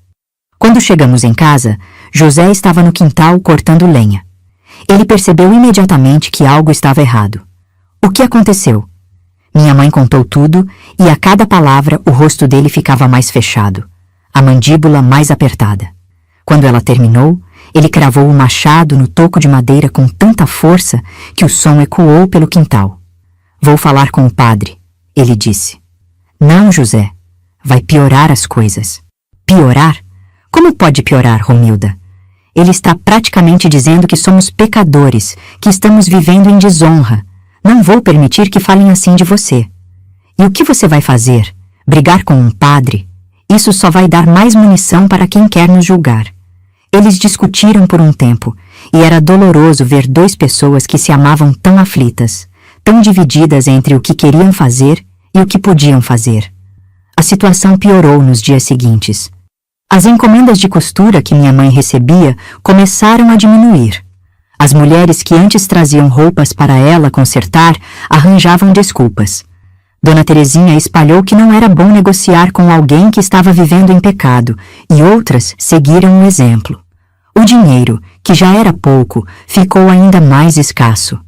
Speaker 1: Quando chegamos em casa, José estava no quintal cortando lenha. Ele percebeu imediatamente que algo estava errado. O que aconteceu? Minha mãe contou tudo e a cada palavra o rosto dele ficava mais fechado, a mandíbula mais apertada. Quando ela terminou, ele cravou o machado no toco de madeira com tanta força que o som ecoou pelo quintal. Vou falar com o padre, ele disse. Não, José. Vai piorar as coisas. Piorar? Como pode piorar, Romilda? Ele está praticamente dizendo que somos pecadores, que estamos vivendo em desonra. Não vou permitir que falem assim de você. E o que você vai fazer? Brigar com um padre? Isso só vai dar mais munição para quem quer nos julgar. Eles discutiram por um tempo, e era doloroso ver duas pessoas que se amavam tão aflitas, tão divididas entre o que queriam fazer e o que podiam fazer. A situação piorou nos dias seguintes. As encomendas de costura que minha mãe recebia começaram a diminuir. As mulheres que antes traziam roupas para ela consertar arranjavam desculpas. Dona Terezinha espalhou que não era bom negociar com alguém que estava vivendo em pecado, e outras seguiram o exemplo. O dinheiro, que já era pouco, ficou ainda mais escasso.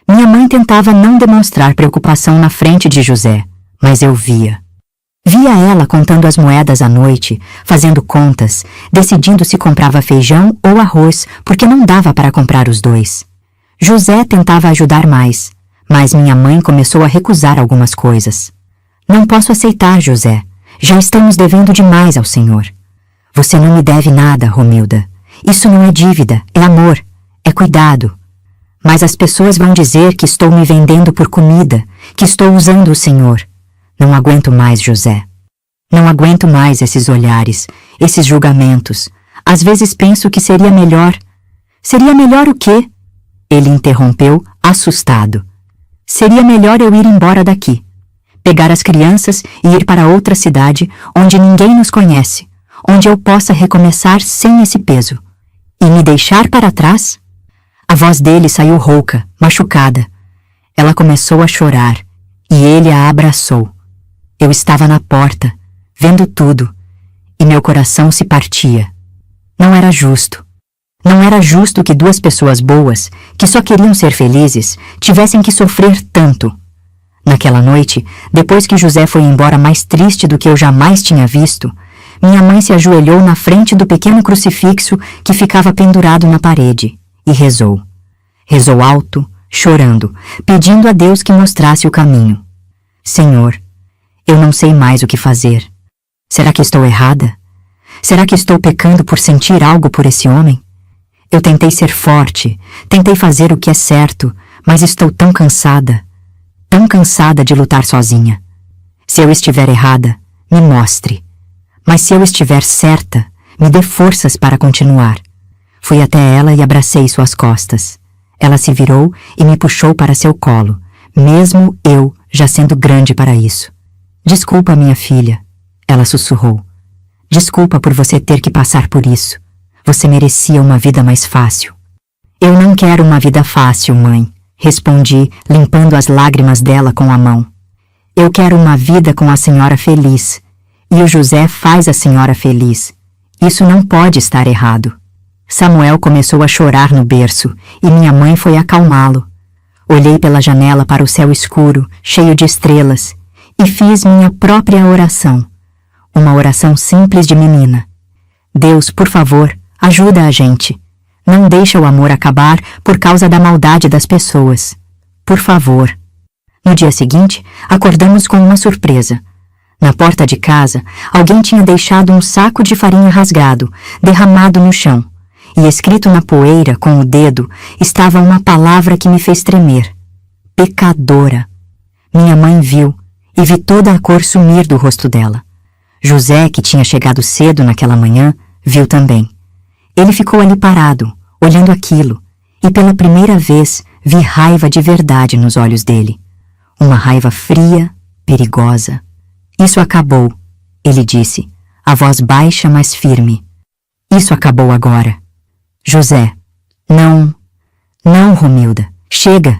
Speaker 1: Minha mãe tentava não demonstrar preocupação na frente de José, mas eu via. Via ela contando as moedas à noite, fazendo contas, decidindo se comprava feijão ou arroz, porque não dava para comprar os dois. José tentava ajudar mais, mas minha mãe começou a recusar algumas coisas. Não posso aceitar, José. Já estamos devendo demais ao Senhor. Você não me deve nada, Romilda. Isso não é dívida, é amor, é cuidado. Mas as pessoas vão dizer que estou me vendendo por comida, que estou usando o Senhor. Não aguento mais, José. Não aguento mais esses olhares, esses julgamentos. Às vezes penso que seria melhor. Seria melhor o quê? Ele interrompeu, assustado. Seria melhor eu ir embora daqui. Pegar as crianças e ir para outra cidade onde ninguém nos conhece, onde eu possa recomeçar sem esse peso. E me deixar para trás? A voz dele saiu rouca, machucada. Ela começou a chorar, e ele a abraçou. Eu estava na porta, vendo tudo, e meu coração se partia. Não era justo. Não era justo que duas pessoas boas, que só queriam ser felizes, tivessem que sofrer tanto. Naquela noite, depois que José foi embora mais triste do que eu jamais tinha visto, minha mãe se ajoelhou na frente do pequeno crucifixo que ficava pendurado na parede e rezou. Rezou alto, chorando, pedindo a Deus que mostrasse o caminho. Senhor, eu não sei mais o que fazer. Será que estou errada? Será que estou pecando por sentir algo por esse homem? Eu tentei ser forte, tentei fazer o que é certo, mas estou tão cansada de lutar sozinha. Se eu estiver errada, me mostre. Mas se eu estiver certa, me dê forças para continuar. Fui até ela e abracei suas costas. Ela se virou e me puxou para seu colo, mesmo eu já sendo grande para isso. Desculpa, minha filha, ela sussurrou. Desculpa por você ter que passar por isso. Você merecia uma vida mais fácil. Eu não quero uma vida fácil, mãe, respondi, limpando as lágrimas dela com a mão. Eu quero uma vida com a senhora feliz. E o José faz a senhora feliz. Isso não pode estar errado. Samuel começou a chorar no berço e minha mãe foi acalmá-lo. Olhei pela janela para o céu escuro, cheio de estrelas, e fiz minha própria oração. Uma oração simples de menina. Deus, por favor, ajuda a gente. Não deixa o amor acabar por causa da maldade das pessoas. Por favor. No dia seguinte, acordamos com uma surpresa. Na porta de casa, alguém tinha deixado um saco de farinha rasgado, derramado no chão, e escrito na poeira, com o dedo, estava uma palavra que me fez tremer. Pecadora. Minha mãe viu, e vi toda a cor sumir do rosto dela. José, que tinha chegado cedo naquela manhã, viu também. Ele ficou ali parado, olhando aquilo, e pela primeira vez vi raiva de verdade nos olhos dele. Uma raiva fria, perigosa. Isso acabou, ele disse, a voz baixa, mas firme. Isso acabou agora. José, não, Romilda, chega.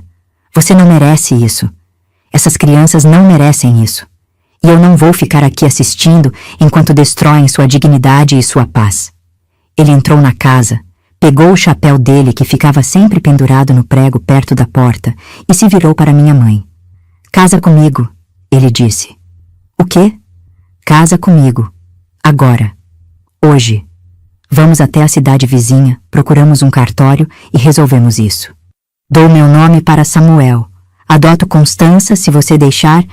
Speaker 1: Você não merece isso. Essas crianças não merecem isso. E eu não vou ficar aqui assistindo enquanto destroem sua dignidade e sua paz. Ele entrou na casa, pegou o chapéu dele que ficava sempre pendurado no prego perto da porta e se virou para minha mãe. Casa comigo, ele disse. O quê? Casa comigo. Agora. Hoje. Vamos até a cidade vizinha, procuramos um cartório e resolvemos isso. Dou meu nome para Samuel. Adoto Constança, se você deixar,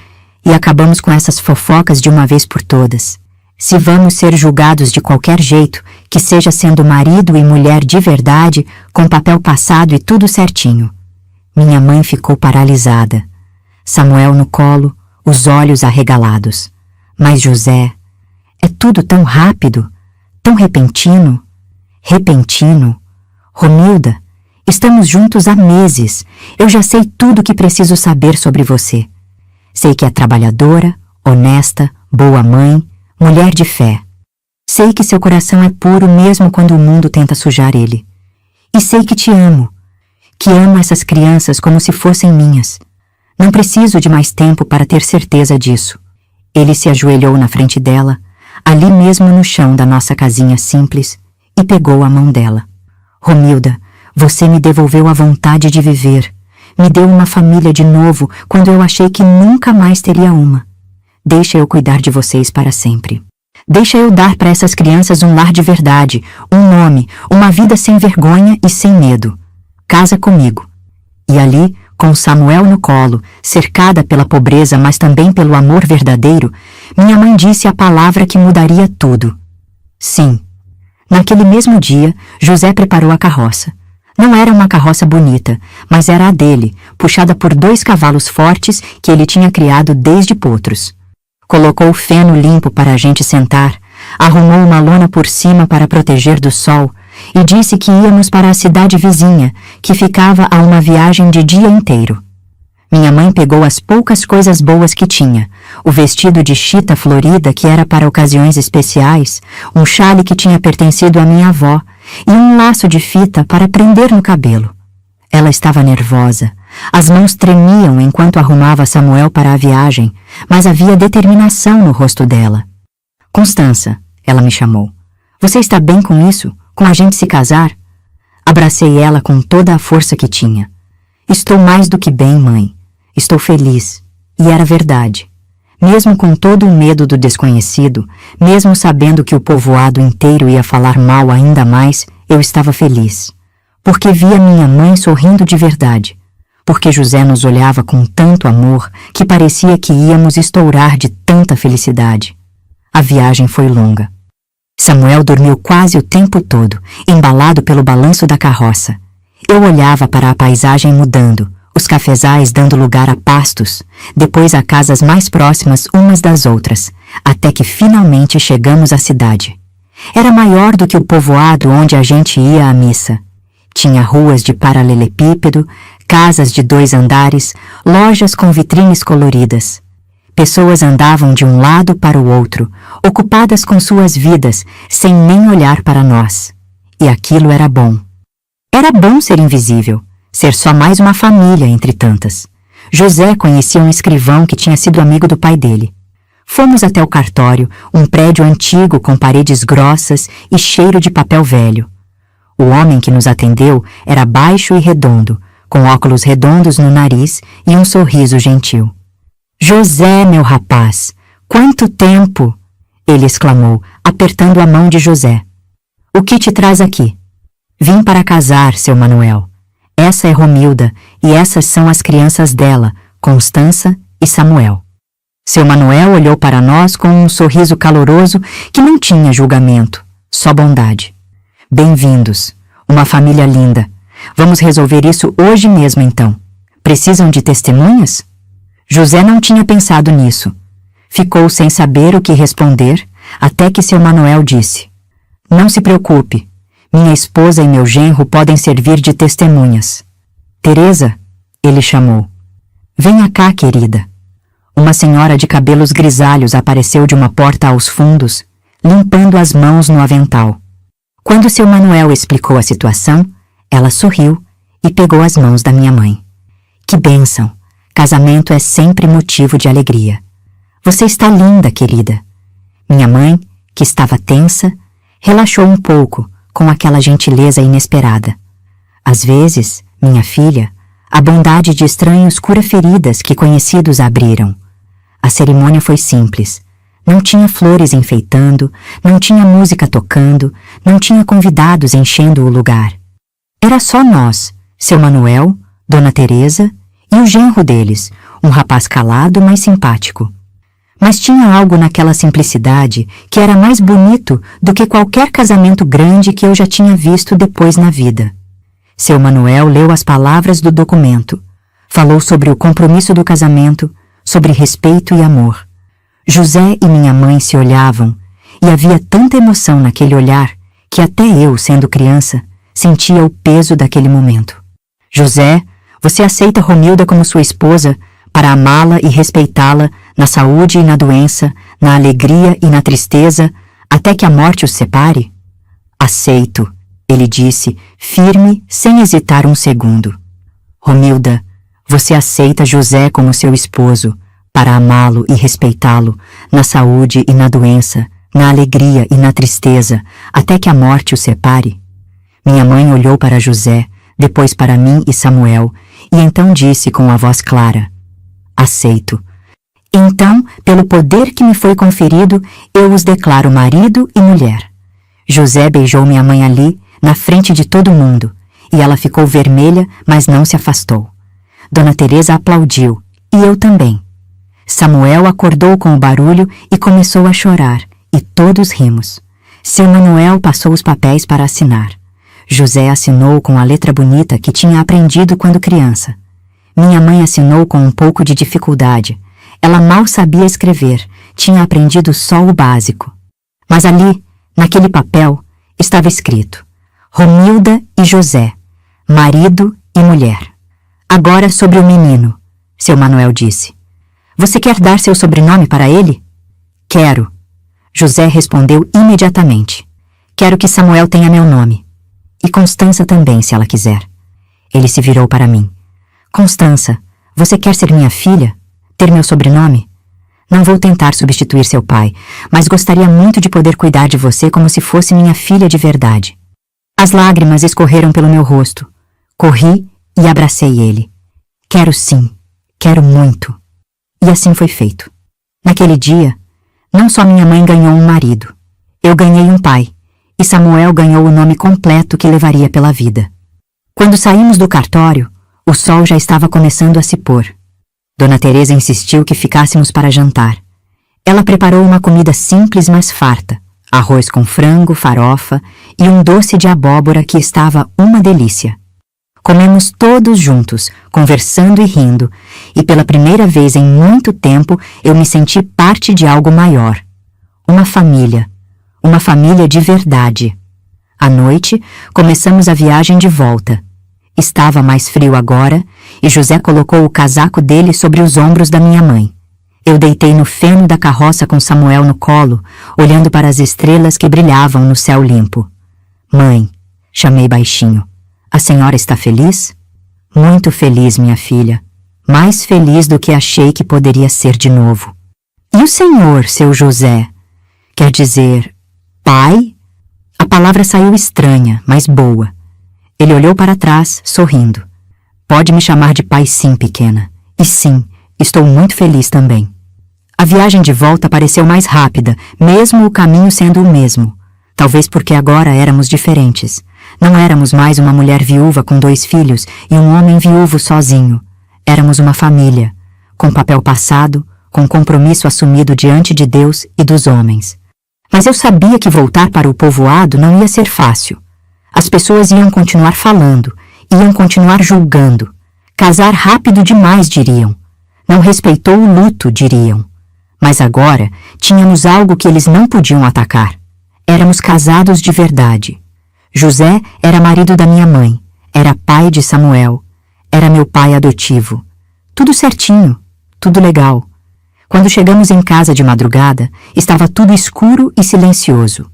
Speaker 1: e acabamos com essas fofocas de uma vez por todas. Se vamos ser julgados de qualquer jeito, que seja sendo marido e mulher de verdade, com papel passado e tudo certinho. Minha mãe ficou paralisada. Samuel no colo, os olhos arregalados. Mas José, é tudo tão rápido, tão repentino. Repentino. Romilda, estamos juntos há meses. Eu já sei tudo o que preciso saber sobre você. Sei que é trabalhadora, honesta, boa mãe, mulher de fé. Sei que seu coração é puro mesmo quando o mundo tenta sujar ele. E sei que te amo, que amo essas crianças como se fossem minhas. Não preciso de mais tempo para ter certeza disso. Ele se ajoelhou na frente dela, ali mesmo no chão da nossa casinha simples, e pegou a mão dela. Romilda, você me devolveu a vontade de viver. Me deu uma família de novo quando eu achei que nunca mais teria uma. Deixa eu cuidar de vocês para sempre. Deixa eu dar para essas crianças um lar de verdade, um nome, uma vida sem vergonha e sem medo. Casa comigo. E ali, com Samuel no colo, cercada pela pobreza, mas também pelo amor verdadeiro, minha mãe disse a palavra que mudaria tudo. Sim. Naquele mesmo dia, José preparou a carroça. Não era uma carroça bonita, mas era a dele, puxada por 2 cavalos fortes que ele tinha criado desde potros. Colocou feno limpo para a gente sentar, arrumou uma lona por cima para proteger do sol e disse que íamos para a cidade vizinha, que ficava a uma viagem de dia inteiro. Minha mãe pegou as poucas coisas boas que tinha, o vestido de chita florida que era para ocasiões especiais, um chale que tinha pertencido à minha avó e um laço de fita para prender no cabelo. Ela estava nervosa. As mãos tremiam enquanto arrumava Samuel para a viagem, mas havia determinação no rosto dela. Constança, ela me chamou. Você está bem com isso? Com a gente se casar? Abracei ela com toda a força que tinha. Estou mais do que bem, mãe. Estou feliz. E era verdade. Mesmo com todo o medo do desconhecido, mesmo sabendo que o povoado inteiro ia falar mal ainda mais, eu estava feliz. Porque via minha mãe sorrindo de verdade. Porque José nos olhava com tanto amor que parecia que íamos estourar de tanta felicidade. A viagem foi longa. Samuel dormiu quase o tempo todo, embalado pelo balanço da carroça. Eu olhava para a paisagem mudando, os cafezais dando lugar a pastos, depois a casas mais próximas umas das outras, até que finalmente chegamos à cidade. Era maior do que o povoado onde a gente ia à missa. Tinha ruas de paralelepípedo, casas de 2 andares, lojas com vitrines coloridas. Pessoas andavam de um lado para o outro, ocupadas com suas vidas, sem nem olhar para nós. E aquilo era bom. Era bom ser invisível, ser só mais uma família entre tantas. José conhecia um escrivão que tinha sido amigo do pai dele. Fomos até o cartório, um prédio antigo com paredes grossas e cheiro de papel velho. O homem que nos atendeu era baixo e redondo, com óculos redondos no nariz e um sorriso gentil. José, meu rapaz, quanto tempo! Ele exclamou, apertando a mão de José. O que te traz aqui? Vim para casar, seu Manuel. Essa é Romilda e essas são as crianças dela, Constança e Samuel. Seu Manuel olhou para nós com um sorriso caloroso que não tinha julgamento, só bondade. Bem-vindos, uma família linda. Vamos resolver isso hoje mesmo então. Precisam de testemunhas? José não tinha pensado nisso. Ficou sem saber o que responder, até que seu Manuel disse: Não se preocupe. Minha esposa e meu genro podem servir de testemunhas. Teresa, ele chamou. Venha cá, querida. Uma senhora de cabelos grisalhos apareceu de uma porta aos fundos, limpando as mãos no avental. Quando seu Manuel explicou a situação, ela sorriu e pegou as mãos da minha mãe. Que bênção! Casamento é sempre motivo de alegria. Você está linda, querida. Minha mãe, que estava tensa, relaxou um pouco com aquela gentileza inesperada. Às vezes, minha filha, a bondade de estranhos cura feridas que conhecidos abriram. A cerimônia foi simples. Não tinha flores enfeitando, não tinha música tocando, não tinha convidados enchendo o lugar. Era só nós, seu Manuel, Dona Teresa e o genro deles, um rapaz calado, mas simpático. Mas tinha algo naquela simplicidade que era mais bonito do que qualquer casamento grande que eu já tinha visto depois na vida. Seu Manuel leu as palavras do documento, falou sobre o compromisso do casamento, sobre respeito e amor. José e minha mãe se olhavam, e havia tanta emoção naquele olhar que até eu, sendo criança, sentia o peso daquele momento. José, você aceita Romilda como sua esposa para amá-la e respeitá-la na saúde e na doença, na alegria e na tristeza, até que a morte os separe? Aceito, ele disse, firme, sem hesitar um segundo. Romilda, você aceita José como seu esposo, para amá-lo e respeitá-lo, na saúde e na doença, na alegria e na tristeza, até que a morte os separe? Minha mãe olhou para José, depois para mim e Samuel, e então disse com a voz clara: Aceito. Então, pelo poder que me foi conferido, eu os declaro marido e mulher. José beijou minha mãe ali, na frente de todo mundo, e ela ficou vermelha, mas não se afastou. Dona Teresa aplaudiu, e eu também. Samuel acordou com o barulho e começou a chorar, e todos rimos. Seu Manuel passou os papéis para assinar. José assinou com a letra bonita que tinha aprendido quando criança. Minha mãe assinou com um pouco de dificuldade. Ela mal sabia escrever, tinha aprendido só o básico. Mas ali, naquele papel, estava escrito: Romilda e José, marido e mulher. Agora sobre o menino, Seu Manuel disse. Você quer dar seu sobrenome para ele? Quero. José respondeu imediatamente. Quero que Samuel tenha meu nome. E Constança também, se ela quiser. Ele se virou para mim. Constança, você quer ser minha filha? Ter meu sobrenome? Não vou tentar substituir seu pai, mas gostaria muito de poder cuidar de você como se fosse minha filha de verdade. As lágrimas escorreram pelo meu rosto. Corri e abracei ele. Quero sim, quero muito. E assim foi feito. Naquele dia, não só minha mãe ganhou um marido. Eu ganhei um pai, e Samuel ganhou o nome completo que levaria pela vida. Quando saímos do cartório, o sol já estava começando a se pôr. Dona Teresa insistiu que ficássemos para jantar. Ela preparou uma comida simples, mas farta. Arroz com frango, farofa e um doce de abóbora que estava uma delícia. Comemos todos juntos, conversando e rindo, e pela primeira vez em muito tempo eu me senti parte de algo maior. Uma família de verdade. À noite, começamos a viagem de volta. Estava mais frio agora, e José colocou o casaco dele sobre os ombros da minha mãe. Eu deitei no feno da carroça com Samuel no colo, olhando para as estrelas que brilhavam no céu limpo. Mãe, chamei baixinho. A senhora está feliz? Muito feliz, minha filha. Mais feliz do que achei que poderia ser de novo. E o senhor, seu José? Quer dizer, pai? A palavra saiu estranha, mas boa. Ele olhou para trás, sorrindo. Pode me chamar de pai sim, pequena. E sim, estou muito feliz também. A viagem de volta pareceu mais rápida, mesmo o caminho sendo o mesmo. Talvez porque agora éramos diferentes. Não éramos mais uma mulher viúva com 2 filhos e um homem viúvo sozinho. Éramos uma família, com papel passado, com compromisso assumido diante de Deus e dos homens. Mas eu sabia que voltar para o povoado não ia ser fácil. As pessoas iam continuar falando, iam continuar julgando. Casar rápido demais, diriam. Não respeitou o luto, diriam. Mas agora tínhamos algo que eles não podiam atacar. Éramos casados de verdade. José era marido da minha mãe, era pai de Samuel, era meu pai adotivo. Tudo certinho, tudo legal. Quando chegamos em casa de madrugada, estava tudo escuro e silencioso.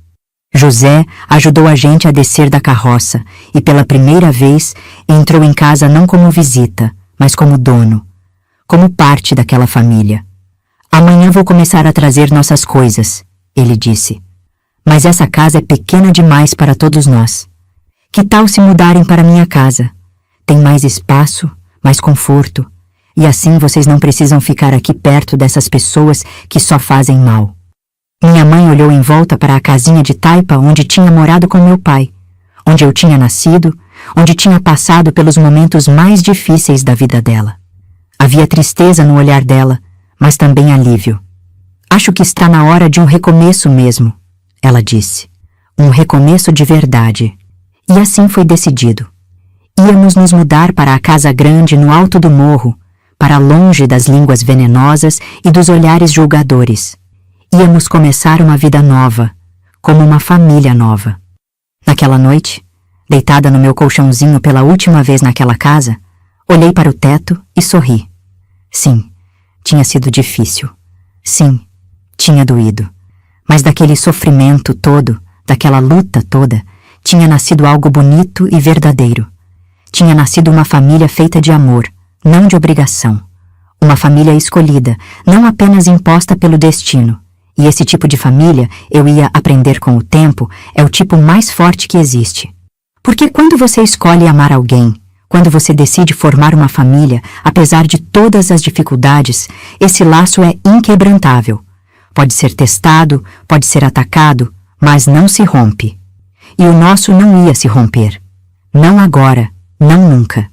Speaker 1: José ajudou a gente a descer da carroça e, pela primeira vez, entrou em casa não como visita, mas como dono, como parte daquela família. Amanhã vou começar a trazer nossas coisas, ele disse. Mas essa casa é pequena demais para todos nós. Que tal se mudarem para minha casa? Tem mais espaço, mais conforto, e assim vocês não precisam ficar aqui perto dessas pessoas que só fazem mal. Minha mãe olhou em volta para a casinha de taipa onde tinha morado com meu pai, onde eu tinha nascido, onde tinha passado pelos momentos mais difíceis da vida dela. Havia tristeza no olhar dela, mas também alívio. Acho que está na hora de um recomeço mesmo, ela disse. Um recomeço de verdade. E assim foi decidido. Íamos nos mudar para a casa grande no alto do morro, para longe das línguas venenosas e dos olhares julgadores. Íamos começar uma vida nova, como uma família nova. Naquela noite, deitada no meu colchãozinho pela última vez naquela casa, olhei para o teto e sorri. Sim, tinha sido difícil. Sim, tinha doído. Mas daquele sofrimento todo, daquela luta toda, tinha nascido algo bonito e verdadeiro. Tinha nascido uma família feita de amor, não de obrigação. Uma família escolhida, não apenas imposta pelo destino. E esse tipo de família, eu ia aprender com o tempo, é o tipo mais forte que existe. Porque quando você escolhe amar alguém, quando você decide formar uma família, apesar de todas as dificuldades, esse laço é inquebrantável. Pode ser testado, pode ser atacado, mas não se rompe. E o nosso não ia se romper. Não agora, não nunca.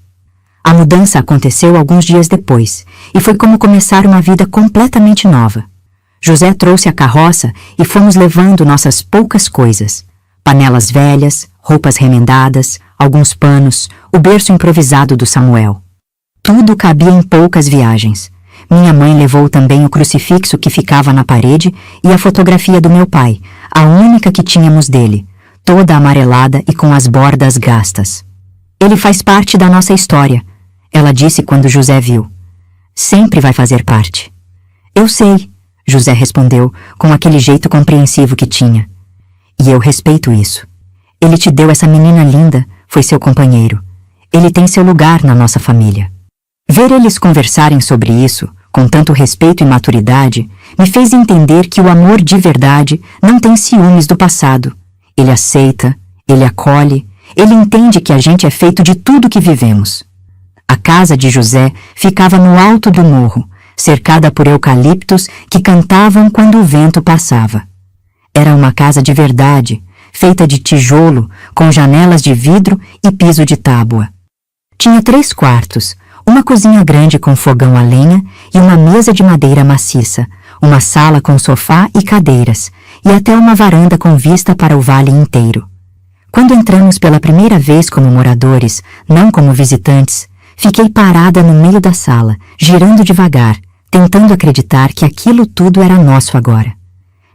Speaker 1: A mudança aconteceu alguns dias depois, e foi como começar uma vida completamente nova. José trouxe a carroça e fomos levando nossas poucas coisas. Panelas velhas, roupas remendadas, alguns panos, o berço improvisado do Samuel. Tudo cabia em poucas viagens. Minha mãe levou também o crucifixo que ficava na parede e a fotografia do meu pai, a única que tínhamos dele, toda amarelada e com as bordas gastas. Ele faz parte da nossa história, ela disse quando José viu. Sempre vai fazer parte. Eu sei, José respondeu com aquele jeito compreensivo que tinha. E eu respeito isso. Ele te deu essa menina linda, foi seu companheiro. Ele tem seu lugar na nossa família. Ver eles conversarem sobre isso, com tanto respeito e maturidade, me fez entender que o amor de verdade não tem ciúmes do passado. Ele aceita, ele acolhe, ele entende que a gente é feito de tudo que vivemos. A casa de José ficava no alto do morro, cercada por eucaliptos que cantavam quando o vento passava. Era uma casa de verdade, feita de tijolo, com janelas de vidro e piso de tábua. Tinha 3 quartos, uma cozinha grande com fogão a lenha e uma mesa de madeira maciça, uma sala com sofá e cadeiras, e até uma varanda com vista para o vale inteiro. Quando entramos pela primeira vez como moradores, não como visitantes, fiquei parada no meio da sala, girando devagar, tentando acreditar que aquilo tudo era nosso agora.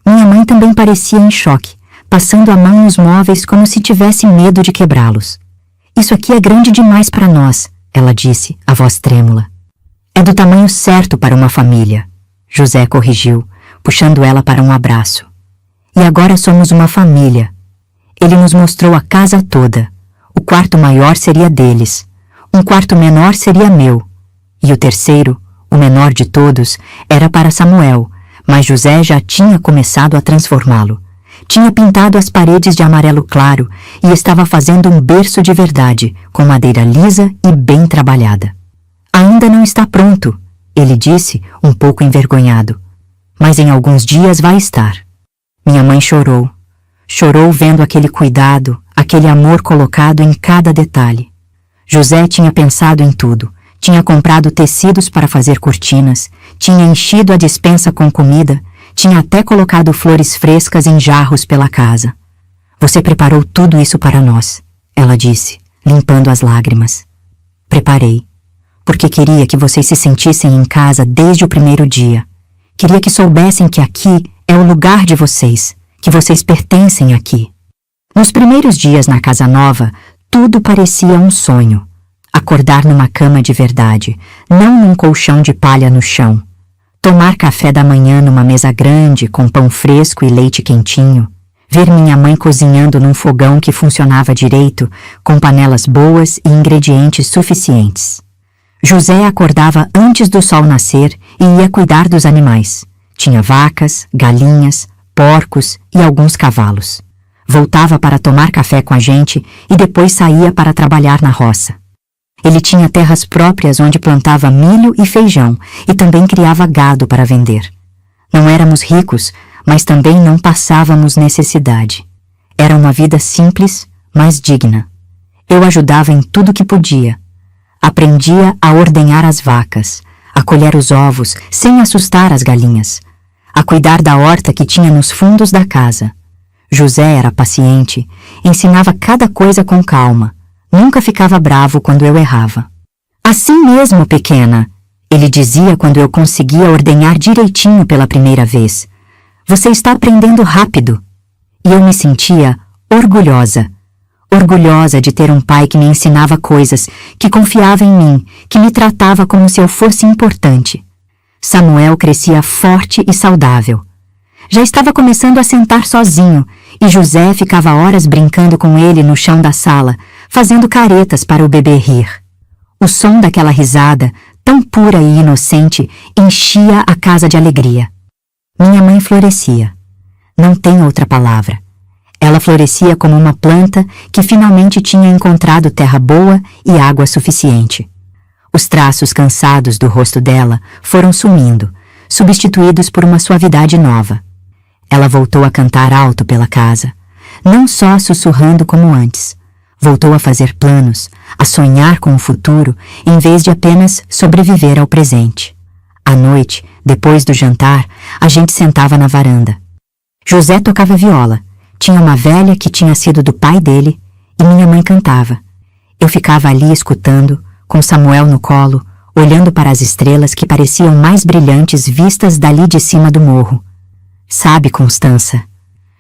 Speaker 1: Minha mãe também parecia em choque, passando a mão nos móveis como se tivesse medo de quebrá-los. Isso aqui é grande demais para nós, ela disse, a voz trêmula. É do tamanho certo para uma família, José corrigiu, puxando ela para um abraço. E agora somos uma família. Ele nos mostrou a casa toda. O quarto maior seria deles. Um quarto menor seria meu. E o terceiro, o menor de todos, era para Samuel, mas José já tinha começado a transformá-lo. Tinha pintado as paredes de amarelo claro e estava fazendo um berço de verdade, com madeira lisa e bem trabalhada. Ainda não está pronto, ele disse, um pouco envergonhado. Mas em alguns dias vai estar. Minha mãe chorou. Chorou vendo aquele cuidado, aquele amor colocado em cada detalhe. José tinha pensado em tudo. Tinha comprado tecidos para fazer cortinas, tinha enchido a despensa com comida, tinha até colocado flores frescas em jarros pela casa. Você preparou tudo isso para nós, ela disse, limpando as lágrimas. Preparei, porque queria que vocês se sentissem em casa desde o primeiro dia. Queria que soubessem que aqui é o lugar de vocês, que vocês pertencem aqui. Nos primeiros dias na casa nova, tudo parecia um sonho. Acordar numa cama de verdade, não num colchão de palha no chão. Tomar café da manhã numa mesa grande, com pão fresco e leite quentinho. Ver minha mãe cozinhando num fogão que funcionava direito, com panelas boas e ingredientes suficientes. José acordava antes do sol nascer e ia cuidar dos animais. Tinha vacas, galinhas, porcos e alguns cavalos. Voltava para tomar café com a gente e depois saía para trabalhar na roça. Ele tinha terras próprias onde plantava milho e feijão e também criava gado para vender. Não éramos ricos, mas também não passávamos necessidade. Era uma vida simples, mas digna. Eu ajudava em tudo que podia. Aprendia a ordenhar as vacas, a colher os ovos sem assustar as galinhas, a cuidar da horta que tinha nos fundos da casa. José era paciente, ensinava cada coisa com calma. Nunca ficava bravo quando eu errava. Assim mesmo, pequena, ele dizia quando eu conseguia ordenhar direitinho pela primeira vez. Você está aprendendo rápido. E eu me sentia orgulhosa. Orgulhosa de ter um pai que me ensinava coisas, que confiava em mim, que me tratava como se eu fosse importante. Samuel crescia forte e saudável. Já estava começando a sentar sozinho, e José ficava horas brincando com ele no chão da sala, fazendo caretas para o bebê rir. O som daquela risada, tão pura e inocente, enchia a casa de alegria. Minha mãe florescia. Não tem outra palavra. Ela florescia como uma planta que finalmente tinha encontrado terra boa e água suficiente. Os traços cansados do rosto dela foram sumindo, substituídos por uma suavidade nova. Ela voltou a cantar alto pela casa, não só sussurrando como antes. Voltou a fazer planos, a sonhar com o futuro, em vez de apenas sobreviver ao presente. À noite, depois do jantar, a gente sentava na varanda. José tocava viola. Tinha uma velha que tinha sido do pai dele, e minha mãe cantava. Eu ficava ali escutando, com Samuel no colo, olhando para as estrelas que pareciam mais brilhantes vistas dali de cima do morro. Sabe, Constança,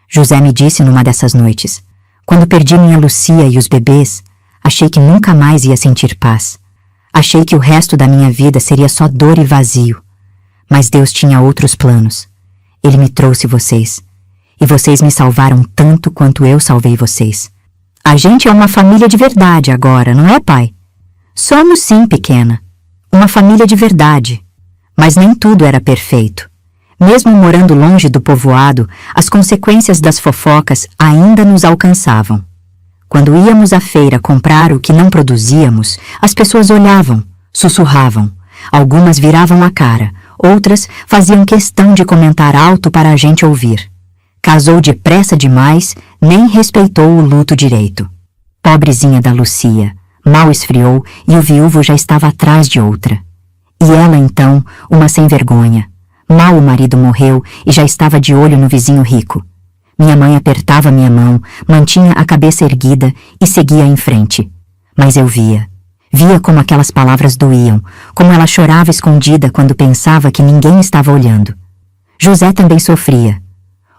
Speaker 1: José me disse numa dessas noites, quando perdi minha Lucia e os bebês, achei que nunca mais ia sentir paz. Achei que o resto da minha vida seria só dor e vazio. Mas Deus tinha outros planos. Ele me trouxe vocês. E vocês me salvaram tanto quanto eu salvei vocês. A gente é uma família de verdade agora, não é, pai? Somos sim, pequena. Uma família de verdade. Mas nem tudo era perfeito. Mesmo morando longe do povoado, as consequências das fofocas ainda nos alcançavam. Quando íamos à feira comprar o que não produzíamos, as pessoas olhavam, sussurravam. Algumas viravam a cara, outras faziam questão de comentar alto para a gente ouvir. Casou depressa demais, nem respeitou o luto direito. Pobrezinha da Lucia, mal esfriou e o viúvo já estava atrás de outra. E ela então, uma sem vergonha. Mal o marido morreu e já estava de olho no vizinho rico. Minha mãe apertava minha mão, mantinha a cabeça erguida e seguia em frente. Mas eu via. Via como aquelas palavras doíam, como ela chorava escondida quando pensava que ninguém estava olhando. José também sofria.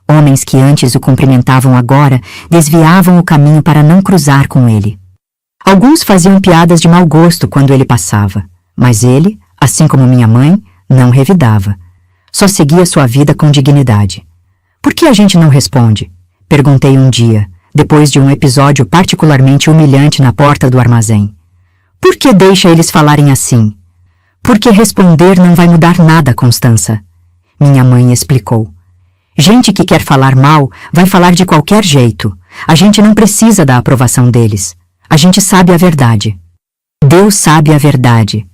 Speaker 1: Homens que antes o cumprimentavam agora desviavam o caminho para não cruzar com ele. Alguns faziam piadas de mau gosto quando ele passava, mas ele, assim como minha mãe, não revidava. Só seguia sua vida com dignidade. Por que a gente não responde? Perguntei um dia, depois de um episódio particularmente humilhante na porta do armazém. Por que deixa eles falarem assim? Porque responder não vai mudar nada, Constança. Minha mãe explicou. Gente que quer falar mal vai falar de qualquer jeito. A gente não precisa da aprovação deles. A gente sabe a verdade. Deus sabe a verdade.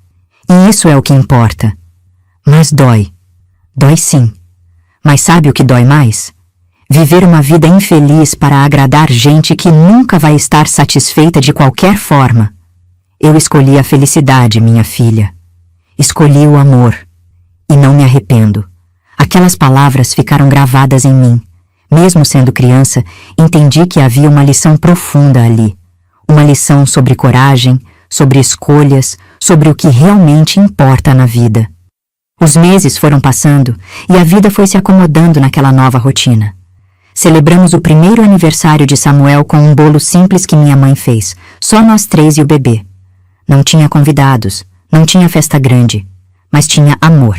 Speaker 1: E isso é o que importa. Mas dói. Dói sim. Mas sabe o que dói mais? Viver uma vida infeliz para agradar gente que nunca vai estar satisfeita de qualquer forma. Eu escolhi a felicidade, minha filha. Escolhi o amor. E não me arrependo. Aquelas palavras ficaram gravadas em mim. Mesmo sendo criança, entendi que havia uma lição profunda ali. Uma lição sobre coragem, sobre escolhas, sobre o que realmente importa na vida. Os meses foram passando e a vida foi se acomodando naquela nova rotina. Celebramos o primeiro aniversário de Samuel com um bolo simples que minha mãe fez, só nós três e o bebê. Não tinha convidados, não tinha festa grande, mas tinha amor.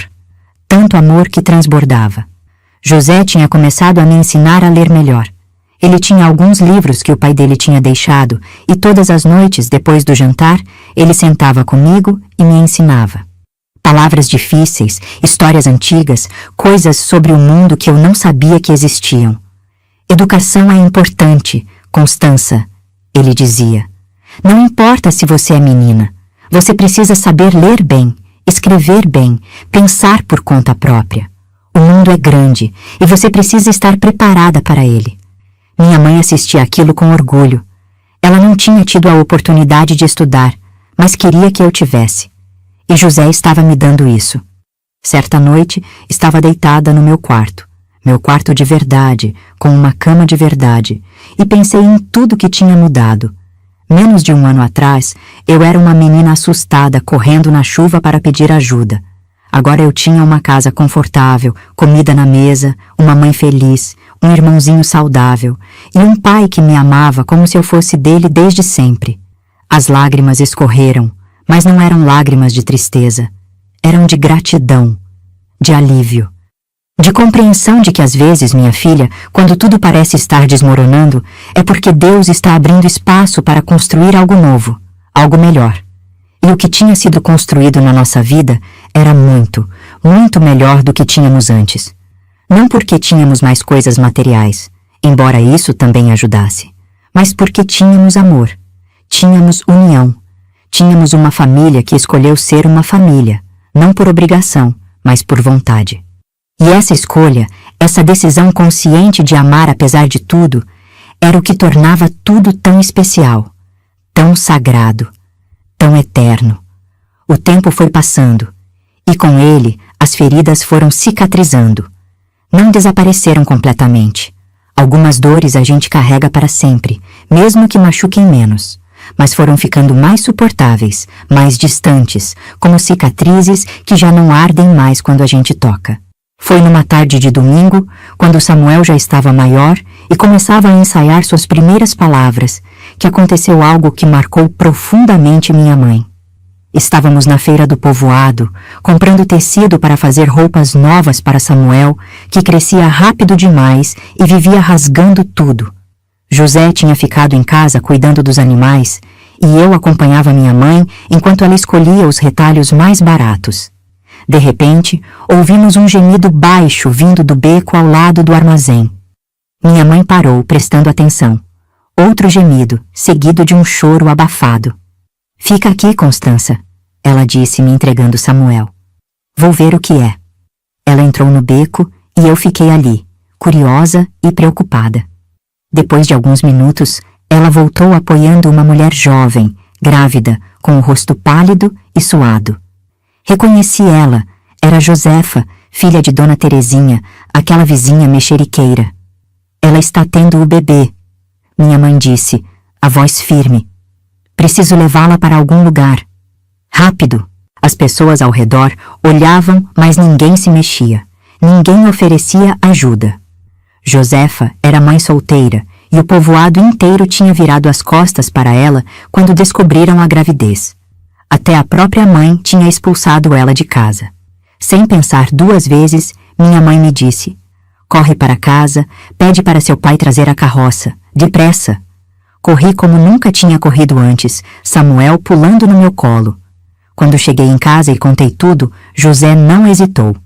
Speaker 1: Tanto amor que transbordava. José tinha começado a me ensinar a ler melhor. Ele tinha alguns livros que o pai dele tinha deixado e todas as noites, depois do jantar, ele sentava comigo e me ensinava. Palavras difíceis, histórias antigas, coisas sobre o mundo que eu não sabia que existiam. Educação é importante, Constança, ele dizia. Não importa se você é menina. Você precisa saber ler bem, escrever bem, pensar por conta própria. O mundo é grande e você precisa estar preparada para ele. Minha mãe assistia aquilo com orgulho. Ela não tinha tido a oportunidade de estudar, mas queria que eu tivesse. E José estava me dando isso. Certa noite, estava deitada no meu quarto de verdade, com uma cama de verdade, e pensei em tudo que tinha mudado. Menos de um ano atrás, eu era uma menina assustada correndo na chuva para pedir ajuda. Agora eu tinha uma casa confortável, comida na mesa, uma mãe feliz, um irmãozinho saudável e um pai que me amava como se eu fosse dele desde sempre. As lágrimas escorreram, mas não eram lágrimas de tristeza. Eram de gratidão, de alívio. De compreensão de que às vezes, minha filha, quando tudo parece estar desmoronando, é porque Deus está abrindo espaço para construir algo novo, algo melhor. E o que tinha sido construído na nossa vida era muito, muito melhor do que tínhamos antes. Não porque tínhamos mais coisas materiais, embora isso também ajudasse, mas porque tínhamos amor, tínhamos união, tínhamos uma família que escolheu ser uma família, não por obrigação, mas por vontade. E essa escolha, essa decisão consciente de amar apesar de tudo, era o que tornava tudo tão especial, tão sagrado, tão eterno. O tempo foi passando, e com ele as feridas foram cicatrizando. Não desapareceram completamente. Algumas dores a gente carrega para sempre, mesmo que machuquem menos, mas foram ficando mais suportáveis, mais distantes, como cicatrizes que já não ardem mais quando a gente toca. Foi numa tarde de domingo, quando Samuel já estava maior e começava a ensaiar suas primeiras palavras, que aconteceu algo que marcou profundamente minha mãe. Estávamos na feira do povoado, comprando tecido para fazer roupas novas para Samuel, que crescia rápido demais e vivia rasgando tudo. José tinha ficado em casa cuidando dos animais, e eu acompanhava minha mãe enquanto ela escolhia os retalhos mais baratos. De repente, ouvimos um gemido baixo vindo do beco ao lado do armazém. Minha mãe parou, prestando atenção. Outro gemido, seguido de um choro abafado. Fica aqui, Constança, ela disse, me entregando Samuel. Vou ver o que é. Ela entrou no beco e eu fiquei ali, curiosa e preocupada. Depois de alguns minutos, ela voltou apoiando uma mulher jovem, grávida, com o rosto pálido e suado. Reconheci ela. Era Josefa, filha de Dona Terezinha, aquela vizinha mexeriqueira. Ela está tendo o bebê, minha mãe disse, a voz firme. Preciso levá-la para algum lugar. Rápido! As pessoas ao redor olhavam, mas ninguém se mexia. Ninguém oferecia ajuda. Josefa era mãe solteira e o povoado inteiro tinha virado as costas para ela quando descobriram a gravidez. Até a própria mãe tinha expulsado ela de casa. Sem pensar duas vezes, minha mãe me disse: corre para casa, pede para seu pai trazer a carroça. Depressa! Corri como nunca tinha corrido antes, Samuel pulando no meu colo. Quando cheguei em casa e contei tudo, José não hesitou.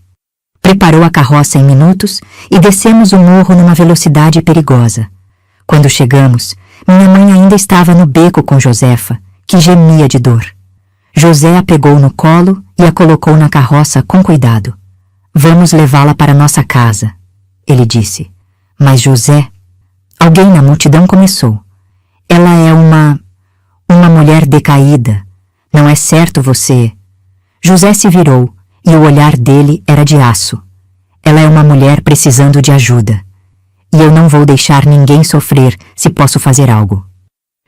Speaker 1: Preparou a carroça em minutos e descemos o morro numa velocidade perigosa. Quando chegamos, minha mãe ainda estava no beco com Josefa, que gemia de dor. José a pegou no colo e a colocou na carroça com cuidado. Vamos levá-la para nossa casa, ele disse. Mas José... Alguém na multidão começou. Ela é uma mulher decaída. Não é certo você... José se virou e o olhar dele era de aço. Ela é uma mulher precisando de ajuda. E eu não vou deixar ninguém sofrer se posso fazer algo.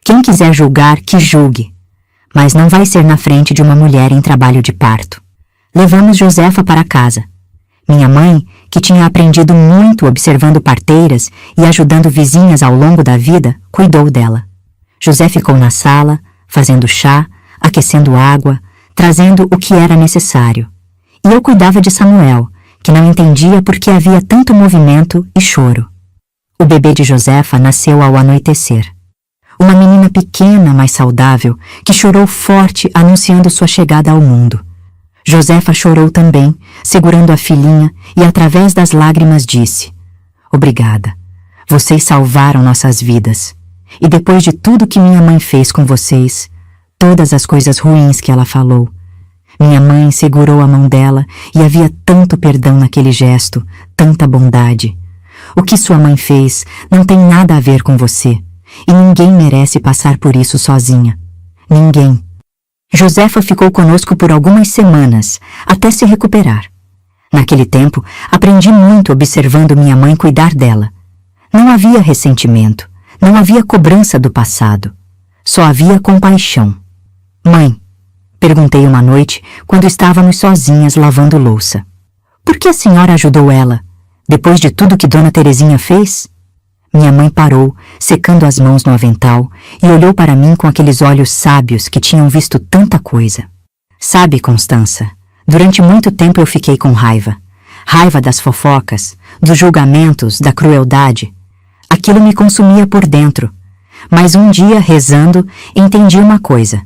Speaker 1: Quem quiser julgar, que julgue. Mas não vai ser na frente de uma mulher em trabalho de parto. Levamos Josefa para casa. Minha mãe, que tinha aprendido muito observando parteiras e ajudando vizinhas ao longo da vida, cuidou dela. José ficou na sala, fazendo chá, aquecendo água, trazendo o que era necessário. E eu cuidava de Samuel, que não entendia por que havia tanto movimento e choro. O bebê de Josefa nasceu ao anoitecer. Uma menina pequena, mas saudável, que chorou forte anunciando sua chegada ao mundo. Josefa chorou também, segurando a filhinha, e através das lágrimas disse: Obrigada. Vocês salvaram nossas vidas. E depois de tudo que minha mãe fez com vocês, todas as coisas ruins que ela falou, minha mãe segurou a mão dela e havia tanto perdão naquele gesto, tanta bondade. O que sua mãe fez não tem nada a ver com você, e ninguém merece passar por isso sozinha. Ninguém. Josefa ficou conosco por algumas semanas, até se recuperar. Naquele tempo, aprendi muito observando minha mãe cuidar dela. Não havia ressentimento, não havia cobrança do passado. Só havia compaixão. Mãe, perguntei uma noite, quando estávamos sozinhas lavando louça. Por que a senhora ajudou ela, depois de tudo que Dona Terezinha fez? Minha mãe parou, secando as mãos no avental, e olhou para mim com aqueles olhos sábios que tinham visto tanta coisa. Sabe, Constança, durante muito tempo eu fiquei com raiva. Raiva das fofocas, dos julgamentos, da crueldade. Aquilo me consumia por dentro. Mas um dia, rezando, entendi uma coisa.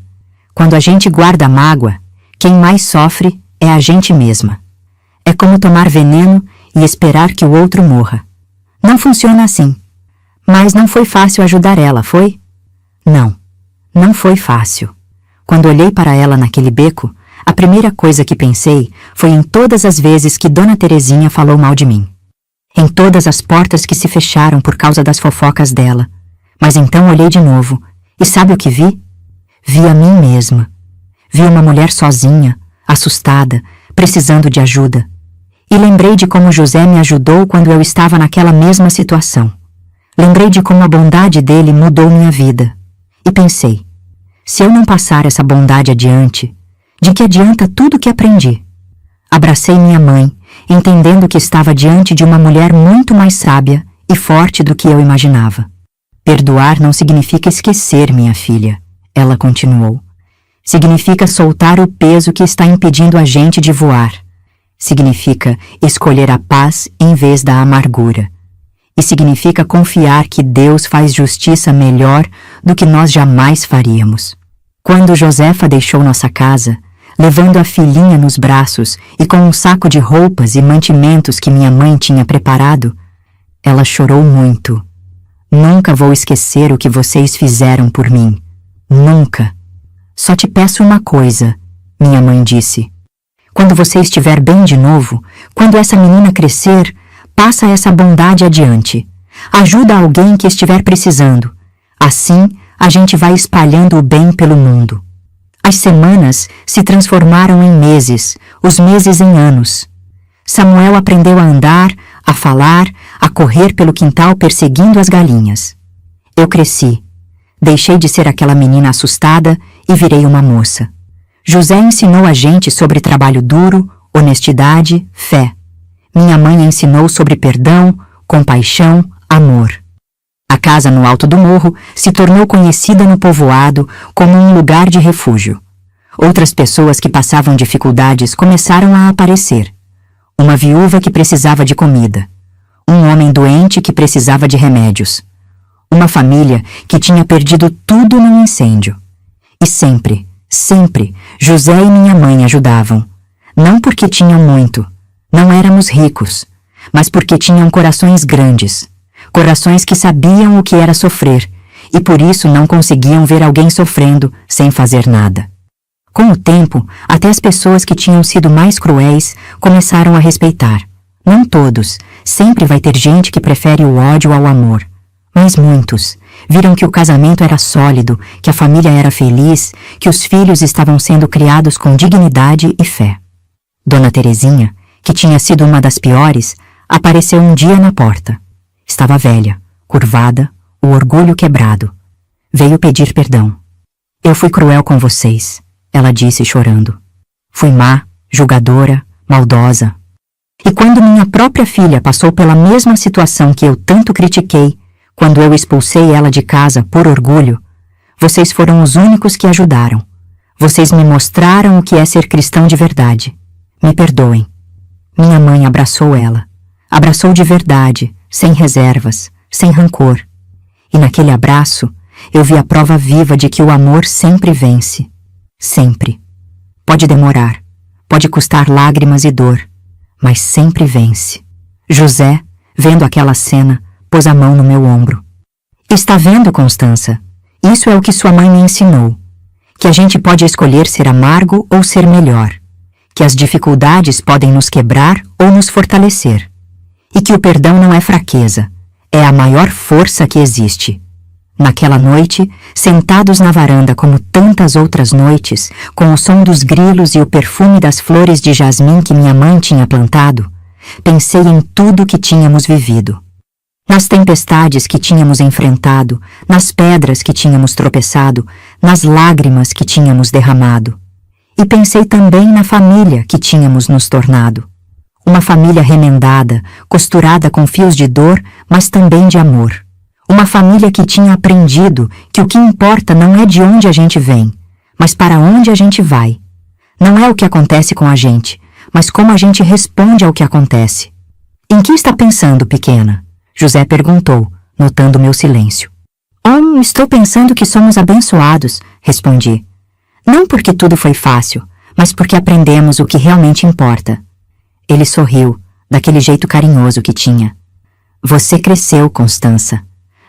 Speaker 1: Quando a gente guarda mágoa, quem mais sofre é a gente mesma. É como tomar veneno e esperar que o outro morra. Não funciona assim. Mas não foi fácil ajudar ela, foi? Não, não foi fácil. Quando olhei para ela naquele beco, a primeira coisa que pensei foi em todas as vezes que Dona Terezinha falou mal de mim. Em todas as portas que se fecharam por causa das fofocas dela. Mas então olhei de novo, e sabe o que vi? Vi a mim mesma. Vi uma mulher sozinha, assustada, precisando de ajuda. E lembrei de como José me ajudou quando eu estava naquela mesma situação. Lembrei de como a bondade dele mudou minha vida. E pensei, se eu não passar essa bondade adiante, de que adianta tudo que aprendi? Abracei minha mãe, entendendo que estava diante de uma mulher muito mais sábia e forte do que eu imaginava. Perdoar não significa esquecer, minha filha, ela continuou. Significa soltar o peso que está impedindo a gente de voar. Significa escolher a paz em vez da amargura. E significa confiar que Deus faz justiça melhor do que nós jamais faríamos. Quando Josefa deixou nossa casa, levando a filhinha nos braços e com um saco de roupas e mantimentos que minha mãe tinha preparado, ela chorou muito. Nunca vou esquecer o que vocês fizeram por mim. Nunca. Só te peço uma coisa, minha mãe disse. Quando você estiver bem de novo, quando essa menina crescer, passa essa bondade adiante. Ajuda alguém que estiver precisando. Assim, a gente vai espalhando o bem pelo mundo. As semanas se transformaram em meses, os meses em anos. Samuel aprendeu a andar, a falar, a correr pelo quintal perseguindo as galinhas. Eu cresci. Deixei de ser aquela menina assustada e virei uma moça. José ensinou a gente sobre trabalho duro, honestidade, fé. Minha mãe ensinou sobre perdão, compaixão, amor. A casa no alto do morro se tornou conhecida no povoado como um lugar de refúgio. Outras pessoas que passavam dificuldades começaram a aparecer. Uma viúva que precisava de comida. Um homem doente que precisava de remédios. Uma família que tinha perdido tudo num incêndio. E sempre, sempre, José e minha mãe ajudavam. Não porque tinham muito, não éramos ricos, mas porque tinham corações grandes. Corações que sabiam o que era sofrer, e por isso não conseguiam ver alguém sofrendo sem fazer nada. Com o tempo, até as pessoas que tinham sido mais cruéis começaram a respeitar. Não todos, sempre vai ter gente que prefere o ódio ao amor. Mas muitos viram que o casamento era sólido, que a família era feliz, que os filhos estavam sendo criados com dignidade e fé. Dona Terezinha, que tinha sido uma das piores, apareceu um dia na porta. Estava velha, curvada, o orgulho quebrado. Veio pedir perdão. Eu fui cruel com vocês, ela disse chorando. Fui má, julgadora, maldosa. E quando minha própria filha passou pela mesma situação que eu tanto critiquei, quando eu expulsei ela de casa por orgulho, vocês foram os únicos que ajudaram. Vocês me mostraram o que é ser cristão de verdade. Me perdoem. Minha mãe abraçou ela. Abraçou de verdade, sem reservas, sem rancor. E naquele abraço, eu vi a prova viva de que o amor sempre vence. Sempre. Pode demorar, pode custar lágrimas e dor, mas sempre vence. José, vendo aquela cena, pôs a mão no meu ombro. Está vendo, Constança? Isso é o que sua mãe me ensinou. Que a gente pode escolher ser amargo ou ser melhor. Que as dificuldades podem nos quebrar ou nos fortalecer. E que o perdão não é fraqueza, é a maior força que existe. Naquela noite, sentados na varanda como tantas outras noites, com o som dos grilos e o perfume das flores de jasmim que minha mãe tinha plantado, pensei em tudo que tínhamos vivido. Nas tempestades que tínhamos enfrentado, nas pedras que tínhamos tropeçado, nas lágrimas que tínhamos derramado. E pensei também na família que tínhamos nos tornado. Uma família remendada, costurada com fios de dor, mas também de amor. Uma família que tinha aprendido que o que importa não é de onde a gente vem, mas para onde a gente vai. Não é o que acontece com a gente, mas como a gente responde ao que acontece. Em que está pensando, pequena? José perguntou, notando meu silêncio. Estou pensando que somos abençoados, respondi. Não porque tudo foi fácil, mas porque aprendemos o que realmente importa. Ele sorriu, daquele jeito carinhoso que tinha. Você cresceu, Constança.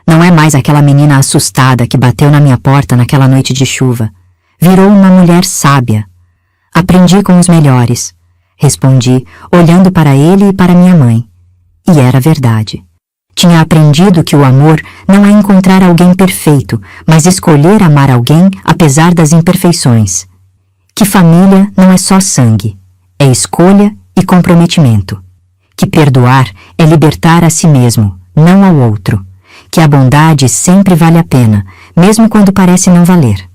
Speaker 1: Não é mais aquela menina assustada que bateu na minha porta naquela noite de chuva. Virou uma mulher sábia. Aprendi com os melhores, respondi, olhando para ele e para minha mãe. E era verdade. Tinha aprendido que o amor não é encontrar alguém perfeito, mas escolher amar alguém apesar das imperfeições. Que família não é só sangue, é escolha e comprometimento. Que perdoar é libertar a si mesmo, não ao outro. Que a bondade sempre vale a pena, mesmo quando parece não valer.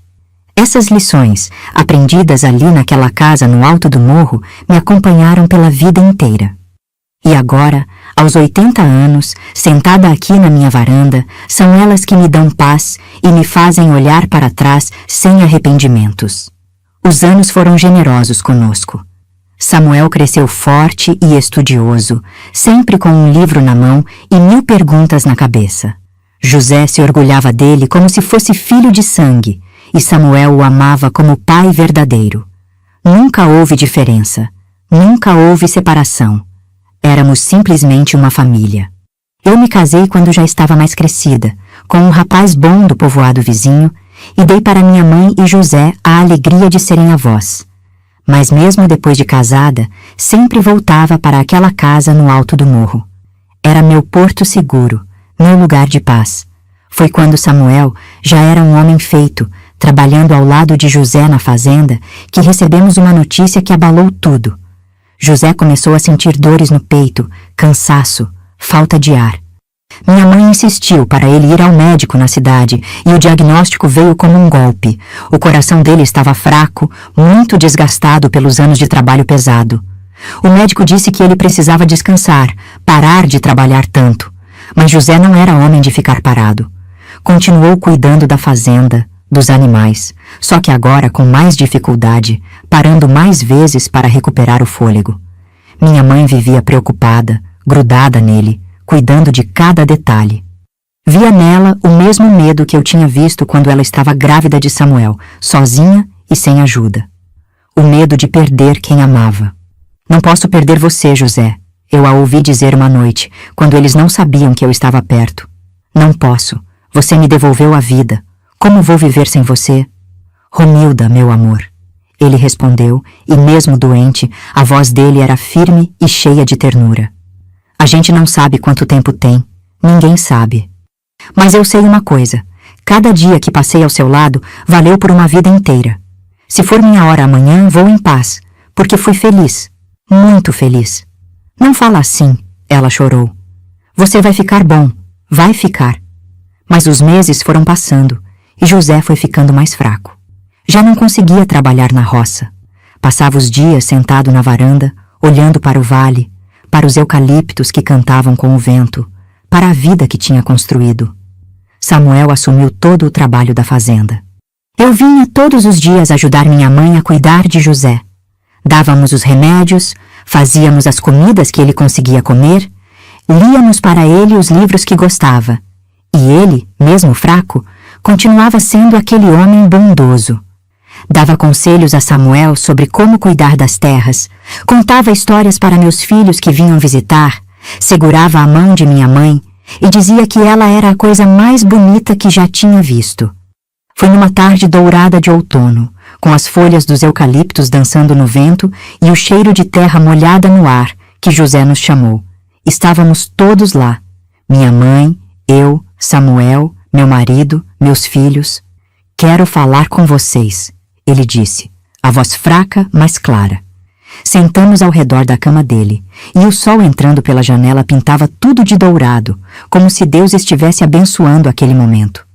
Speaker 1: Essas lições, aprendidas ali naquela casa no alto do morro, me acompanharam pela vida inteira. E agora, aos 80 anos, sentada aqui na minha varanda, são elas que me dão paz e me fazem olhar para trás sem arrependimentos. Os anos foram generosos conosco. Samuel cresceu forte e estudioso, sempre com um livro na mão e 1000 perguntas na cabeça. José se orgulhava dele como se fosse filho de sangue, e Samuel o amava como pai verdadeiro. Nunca houve diferença, nunca houve separação. Éramos simplesmente uma família. Eu me casei quando já estava mais crescida, com um rapaz bom do povoado vizinho, e dei para minha mãe e José a alegria de serem avós. Mas mesmo depois de casada, sempre voltava para aquela casa no alto do morro. Era meu porto seguro, meu lugar de paz. Foi quando Samuel já era um homem feito, trabalhando ao lado de José na fazenda, que recebemos uma notícia que abalou tudo. José começou a sentir dores no peito, cansaço, falta de ar. Minha mãe insistiu para ele ir ao médico na cidade e o diagnóstico veio como um golpe. O coração dele estava fraco, muito desgastado pelos anos de trabalho pesado. O médico disse que ele precisava descansar, parar de trabalhar tanto. Mas José não era homem de ficar parado. Continuou cuidando da fazenda, dos animais, só que agora com mais dificuldade, parando mais vezes para recuperar o fôlego. Minha mãe vivia preocupada, grudada nele, cuidando de cada detalhe. Via nela o mesmo medo que eu tinha visto quando ela estava grávida de Samuel, sozinha e sem ajuda. O medo de perder quem amava. Não posso perder você, José, eu a ouvi dizer uma noite, quando eles não sabiam que eu estava perto. Não posso, você me devolveu a vida. Como vou viver sem você? Romilda, meu amor. Ele respondeu, e mesmo doente, a voz dele era firme e cheia de ternura. A gente não sabe quanto tempo tem. Ninguém sabe. Mas eu sei uma coisa. Cada dia que passei ao seu lado valeu por uma vida inteira. Se for minha hora amanhã, vou em paz, porque fui feliz. Muito feliz. Não fala assim, ela chorou. Você vai ficar bom. Vai ficar. Mas os meses foram passando e José foi ficando mais fraco. Já não conseguia trabalhar na roça. Passava os dias sentado na varanda, olhando para o vale, para os eucaliptos que cantavam com o vento, para a vida que tinha construído. Samuel assumiu todo o trabalho da fazenda. Eu vinha todos os dias ajudar minha mãe a cuidar de José. Dávamos os remédios, fazíamos as comidas que ele conseguia comer, líamos para ele os livros que gostava. E ele, mesmo fraco, continuava sendo aquele homem bondoso. Dava conselhos a Samuel sobre como cuidar das terras, contava histórias para meus filhos que vinham visitar, segurava a mão de minha mãe e dizia que ela era a coisa mais bonita que já tinha visto. Foi numa tarde dourada de outono, com as folhas dos eucaliptos dançando no vento e o cheiro de terra molhada no ar, que José nos chamou. Estávamos todos lá, minha mãe, eu, Samuel, meu marido, meus filhos. Quero falar com vocês, ele disse, a voz fraca, mas clara. Sentamos ao redor da cama dele, e o sol entrando pela janela pintava tudo de dourado, como se Deus estivesse abençoando aquele momento.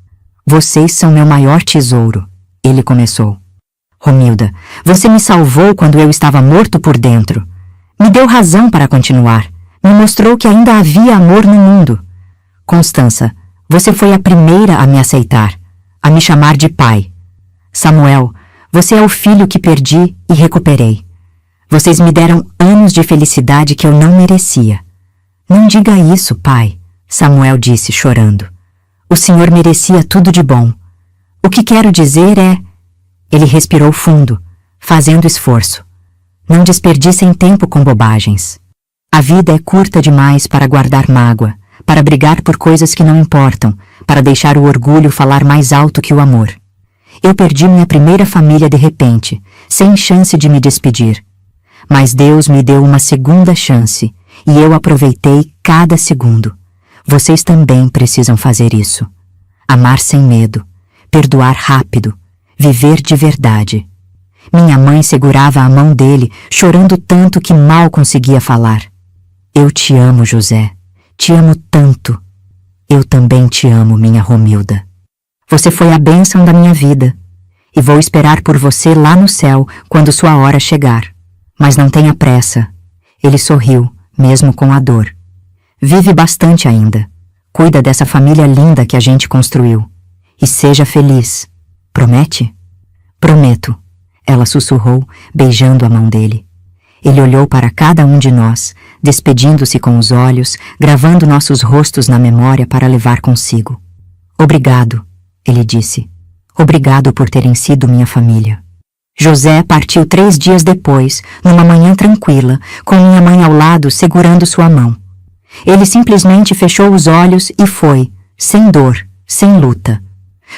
Speaker 1: Vocês são meu maior tesouro, ele começou. Romilda, você me salvou quando eu estava morto por dentro. Me deu razão para continuar. Me mostrou que ainda havia amor no mundo. Constança, você foi a primeira a me aceitar, a me chamar de pai. Samuel, você é o filho que perdi e recuperei. Vocês me deram anos de felicidade que eu não merecia. Não diga isso, pai, Samuel disse, chorando. O senhor merecia tudo de bom. O que quero dizer é... Ele respirou fundo, fazendo esforço. Não desperdicem tempo com bobagens. A vida é curta demais para guardar mágoa, para brigar por coisas que não importam, para deixar o orgulho falar mais alto que o amor. Eu perdi minha primeira família de repente, sem chance de me despedir. Mas Deus me deu uma segunda chance, e eu aproveitei cada segundo. Vocês também precisam fazer isso. Amar sem medo, perdoar rápido, viver de verdade. Minha mãe segurava a mão dele, chorando tanto que mal conseguia falar. Eu te amo, José. Te amo tanto. Eu também te amo, minha Romilda. Você foi a bênção da minha vida. E vou esperar por você lá no céu quando sua hora chegar. Mas não tenha pressa. Ele sorriu, mesmo com a dor. Vive bastante ainda. Cuida dessa família linda que a gente construiu. E seja feliz. Promete? Prometo. ela sussurrou, beijando a mão dele. Ele olhou para cada um de nós, despedindo-se com os olhos, gravando nossos rostos na memória para levar consigo. Obrigado, ele disse. Obrigado por terem sido minha família. José partiu 3 dias depois, numa manhã tranquila, com minha mãe ao lado segurando sua mão. Ele simplesmente fechou os olhos e foi, sem dor, sem luta,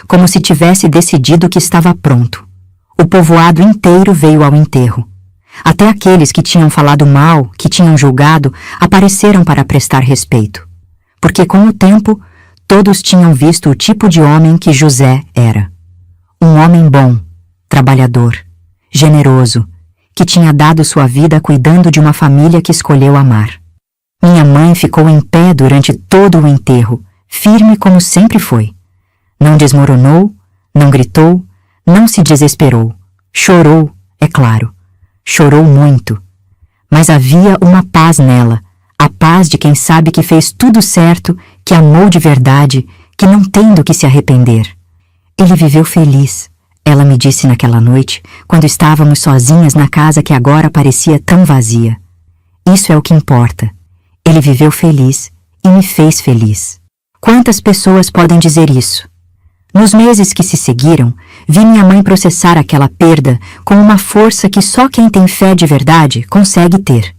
Speaker 1: como se tivesse decidido que estava pronto. O povoado inteiro veio ao enterro. Até aqueles que tinham falado mal, que tinham julgado, apareceram para prestar respeito. Porque com o tempo, todos tinham visto o tipo de homem que José era. Um homem bom, trabalhador, generoso, que tinha dado sua vida cuidando de uma família que escolheu amar. Minha mãe ficou em pé durante todo o enterro, firme como sempre foi. Não desmoronou, não gritou, não se desesperou. Chorou, é claro. Chorou muito. Mas havia uma paz nela, a paz de quem sabe que fez tudo certo, que amou de verdade, que não tem do que se arrepender. Ele viveu feliz, ela me disse naquela noite, quando estávamos sozinhas na casa que agora parecia tão vazia. Isso é o que importa. Ele viveu feliz e me fez feliz. Quantas pessoas podem dizer isso? Nos meses que se seguiram, vi minha mãe processar aquela perda com uma força que só quem tem fé de verdade consegue ter.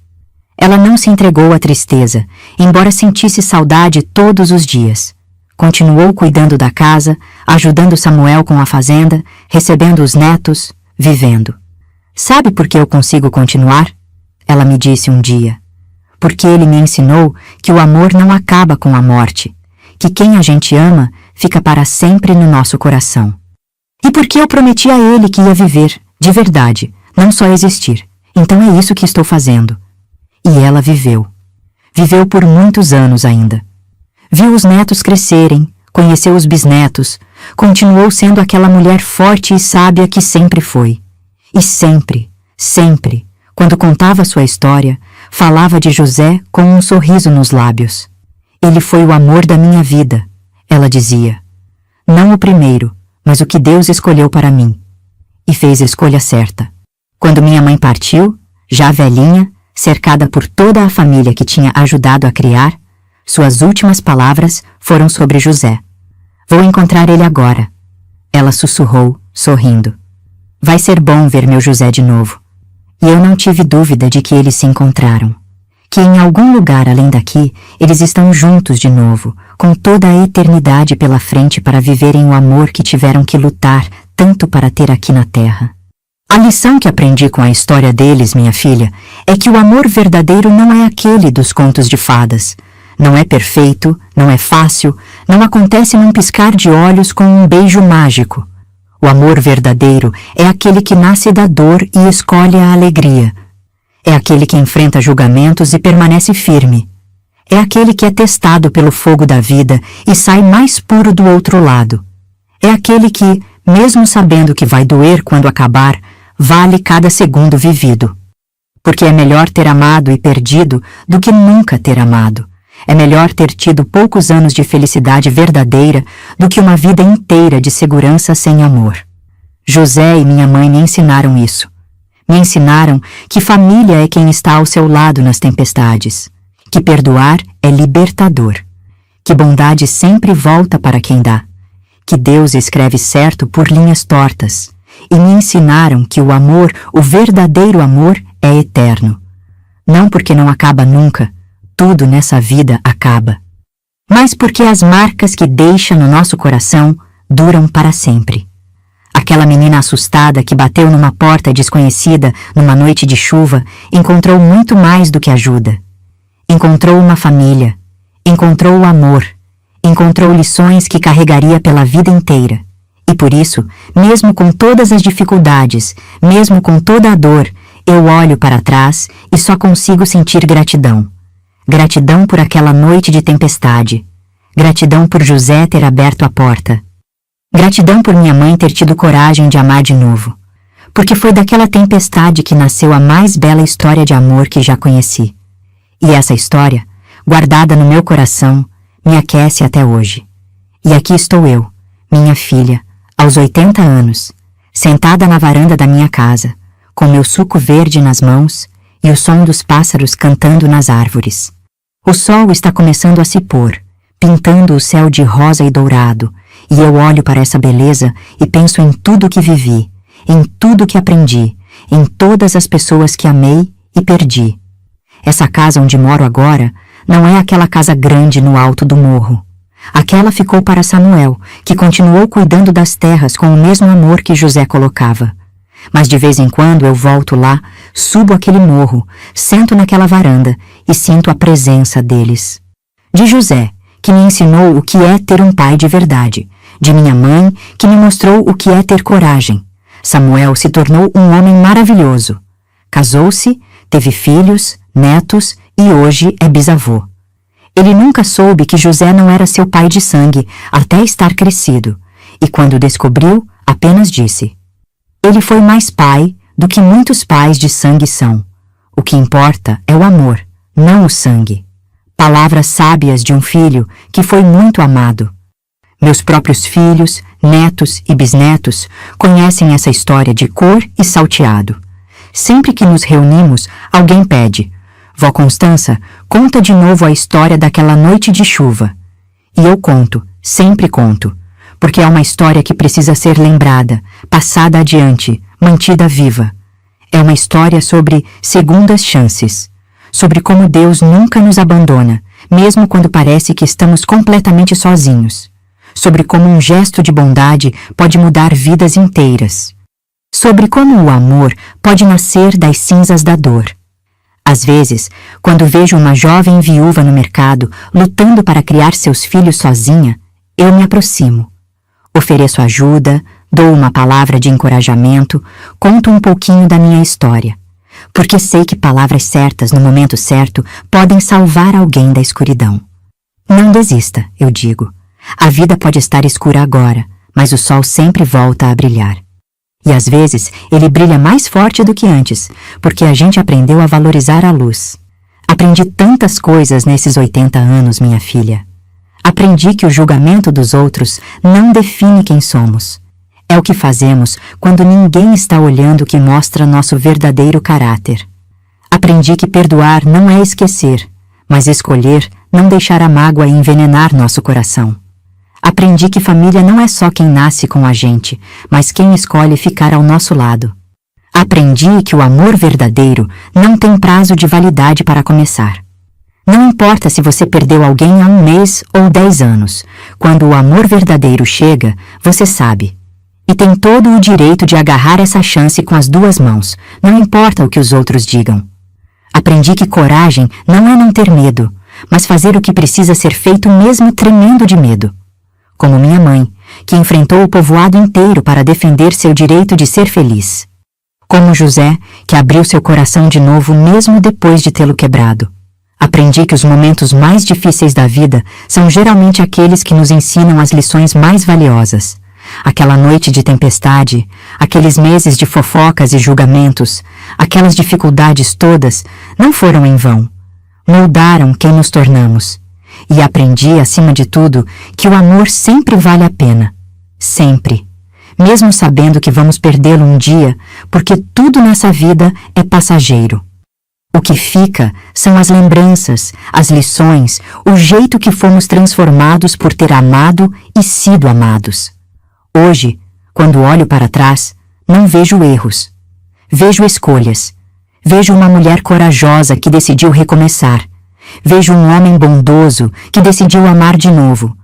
Speaker 1: Ela não se entregou à tristeza, embora sentisse saudade todos os dias. Continuou cuidando da casa, ajudando Samuel com a fazenda, recebendo os netos, vivendo. Sabe por que eu consigo continuar? Ela me disse um dia. Porque ele me ensinou que o amor não acaba com a morte, que quem a gente ama fica para sempre no nosso coração. E porque eu prometi a ele que ia viver, de verdade, não só existir. Então é isso que estou fazendo. E ela viveu. Viveu por muitos anos ainda. Viu os netos crescerem, conheceu os bisnetos, continuou sendo aquela mulher forte e sábia que sempre foi. E sempre, sempre, quando contava sua história, falava de José com um sorriso nos lábios. Ele foi o amor da minha vida, ela dizia. Não o primeiro, mas o que Deus escolheu para mim. E fez a escolha certa. Quando minha mãe partiu, já velhinha, cercada por toda a família que tinha ajudado a criar, suas últimas palavras foram sobre José. Vou encontrar ele agora. Ela sussurrou, sorrindo. Vai ser bom ver meu José de novo. E eu não tive dúvida de que eles se encontraram. Que em algum lugar além daqui, eles estão juntos de novo, com toda a eternidade pela frente para viverem o amor que tiveram que lutar tanto para ter aqui na terra. A lição que aprendi com a história deles, minha filha, é que o amor verdadeiro não é aquele dos contos de fadas. Não é perfeito, não é fácil, não acontece num piscar de olhos com um beijo mágico. O amor verdadeiro é aquele que nasce da dor e escolhe a alegria. É aquele que enfrenta julgamentos e permanece firme. É aquele que é testado pelo fogo da vida e sai mais puro do outro lado. É aquele que, mesmo sabendo que vai doer quando acabar, vale cada segundo vivido. Porque é melhor ter amado e perdido do que nunca ter amado. É melhor ter tido poucos anos de felicidade verdadeira do que uma vida inteira de segurança sem amor. José e minha mãe me ensinaram isso. Me ensinaram que família é quem está ao seu lado nas tempestades, que perdoar é libertador, que bondade sempre volta para quem dá, que Deus escreve certo por linhas tortas, e me ensinaram que o amor, o verdadeiro amor, é eterno. Não porque não acaba nunca, tudo nessa vida acaba, mas porque as marcas que deixa no nosso coração duram para sempre. Aquela menina assustada que bateu numa porta desconhecida numa noite de chuva encontrou muito mais do que ajuda. Encontrou uma família, encontrou o amor, encontrou lições que carregaria pela vida inteira. E por isso, mesmo com todas as dificuldades, mesmo com toda a dor, eu olho para trás e só consigo sentir gratidão. Gratidão por aquela noite de tempestade. Gratidão por José ter aberto a porta. Gratidão por minha mãe ter tido coragem de amar de novo. Porque foi daquela tempestade que nasceu a mais bela história de amor que já conheci. E essa história, guardada no meu coração, me aquece até hoje. E aqui estou eu, minha filha, aos 80 anos, sentada na varanda da minha casa, com meu suco verde nas mãos e o som dos pássaros cantando nas árvores. O sol está começando a se pôr, pintando o céu de rosa e dourado, e eu olho para essa beleza e penso em tudo que vivi, em tudo que aprendi, em todas as pessoas que amei e perdi. Essa casa onde moro agora não é aquela casa grande no alto do morro. Aquela ficou para Samuel, que continuou cuidando das terras com o mesmo amor que José colocava. Mas de vez em quando eu volto lá, subo aquele morro, sento naquela varanda e sinto a presença deles. De José, que me ensinou o que é ter um pai de verdade. De minha mãe, que me mostrou o que é ter coragem. Samuel se tornou um homem maravilhoso. Casou-se, teve filhos, netos e hoje é bisavô. Ele nunca soube que José não era seu pai de sangue até estar crescido, e quando descobriu, apenas disse: ele foi mais pai do que muitos pais de sangue são. O que importa é o amor, não o sangue. Palavras sábias de um filho que foi muito amado. Meus próprios filhos, netos e bisnetos conhecem essa história de cor e salteado. Sempre que nos reunimos, alguém pede: Vó Constança, conta de novo a história daquela noite de chuva. E eu conto, sempre conto, porque é uma história que precisa ser lembrada, passada adiante, mantida viva. É uma história sobre segundas chances, sobre como Deus nunca nos abandona, mesmo quando parece que estamos completamente sozinhos, sobre como um gesto de bondade pode mudar vidas inteiras, sobre como o amor pode nascer das cinzas da dor. Às vezes, quando vejo uma jovem viúva no mercado lutando para criar seus filhos sozinha, eu me aproximo. Ofereço ajuda, dou uma palavra de encorajamento, conto um pouquinho da minha história, porque sei que palavras certas no momento certo podem salvar alguém da escuridão. Não desista, eu digo. A vida pode estar escura agora, mas o sol sempre volta a brilhar. E às vezes ele brilha mais forte do que antes, porque a gente aprendeu a valorizar a luz. Aprendi tantas coisas nesses 80 anos, minha filha. Aprendi que o julgamento dos outros não define quem somos. É o que fazemos quando ninguém está olhando que mostra nosso verdadeiro caráter. Aprendi que perdoar não é esquecer, mas escolher não deixar a mágoa envenenar nosso coração. Aprendi que família não é só quem nasce com a gente, mas quem escolhe ficar ao nosso lado. Aprendi que o amor verdadeiro não tem prazo de validade para começar. Não importa se você perdeu alguém há 1 mês ou 10 anos. Quando o amor verdadeiro chega, você sabe. E tem todo o direito de agarrar essa chance com as 2 mãos, não importa o que os outros digam. Aprendi que coragem não é não ter medo, mas fazer o que precisa ser feito mesmo tremendo de medo. Como minha mãe, que enfrentou o povoado inteiro para defender seu direito de ser feliz. Como José, que abriu seu coração de novo mesmo depois de tê-lo quebrado. Aprendi que os momentos mais difíceis da vida são geralmente aqueles que nos ensinam as lições mais valiosas. Aquela noite de tempestade, aqueles meses de fofocas e julgamentos, aquelas dificuldades todas, não foram em vão. Moldaram quem nos tornamos. E aprendi, acima de tudo, que o amor sempre vale a pena. Sempre. Mesmo sabendo que vamos perdê-lo um dia, porque tudo nessa vida é passageiro. O que fica são as lembranças, as lições, o jeito que fomos transformados por ter amado e sido amados. Hoje, quando olho para trás, não vejo erros. Vejo escolhas. Vejo uma mulher corajosa que decidiu recomeçar. Vejo um homem bondoso que decidiu amar de novo.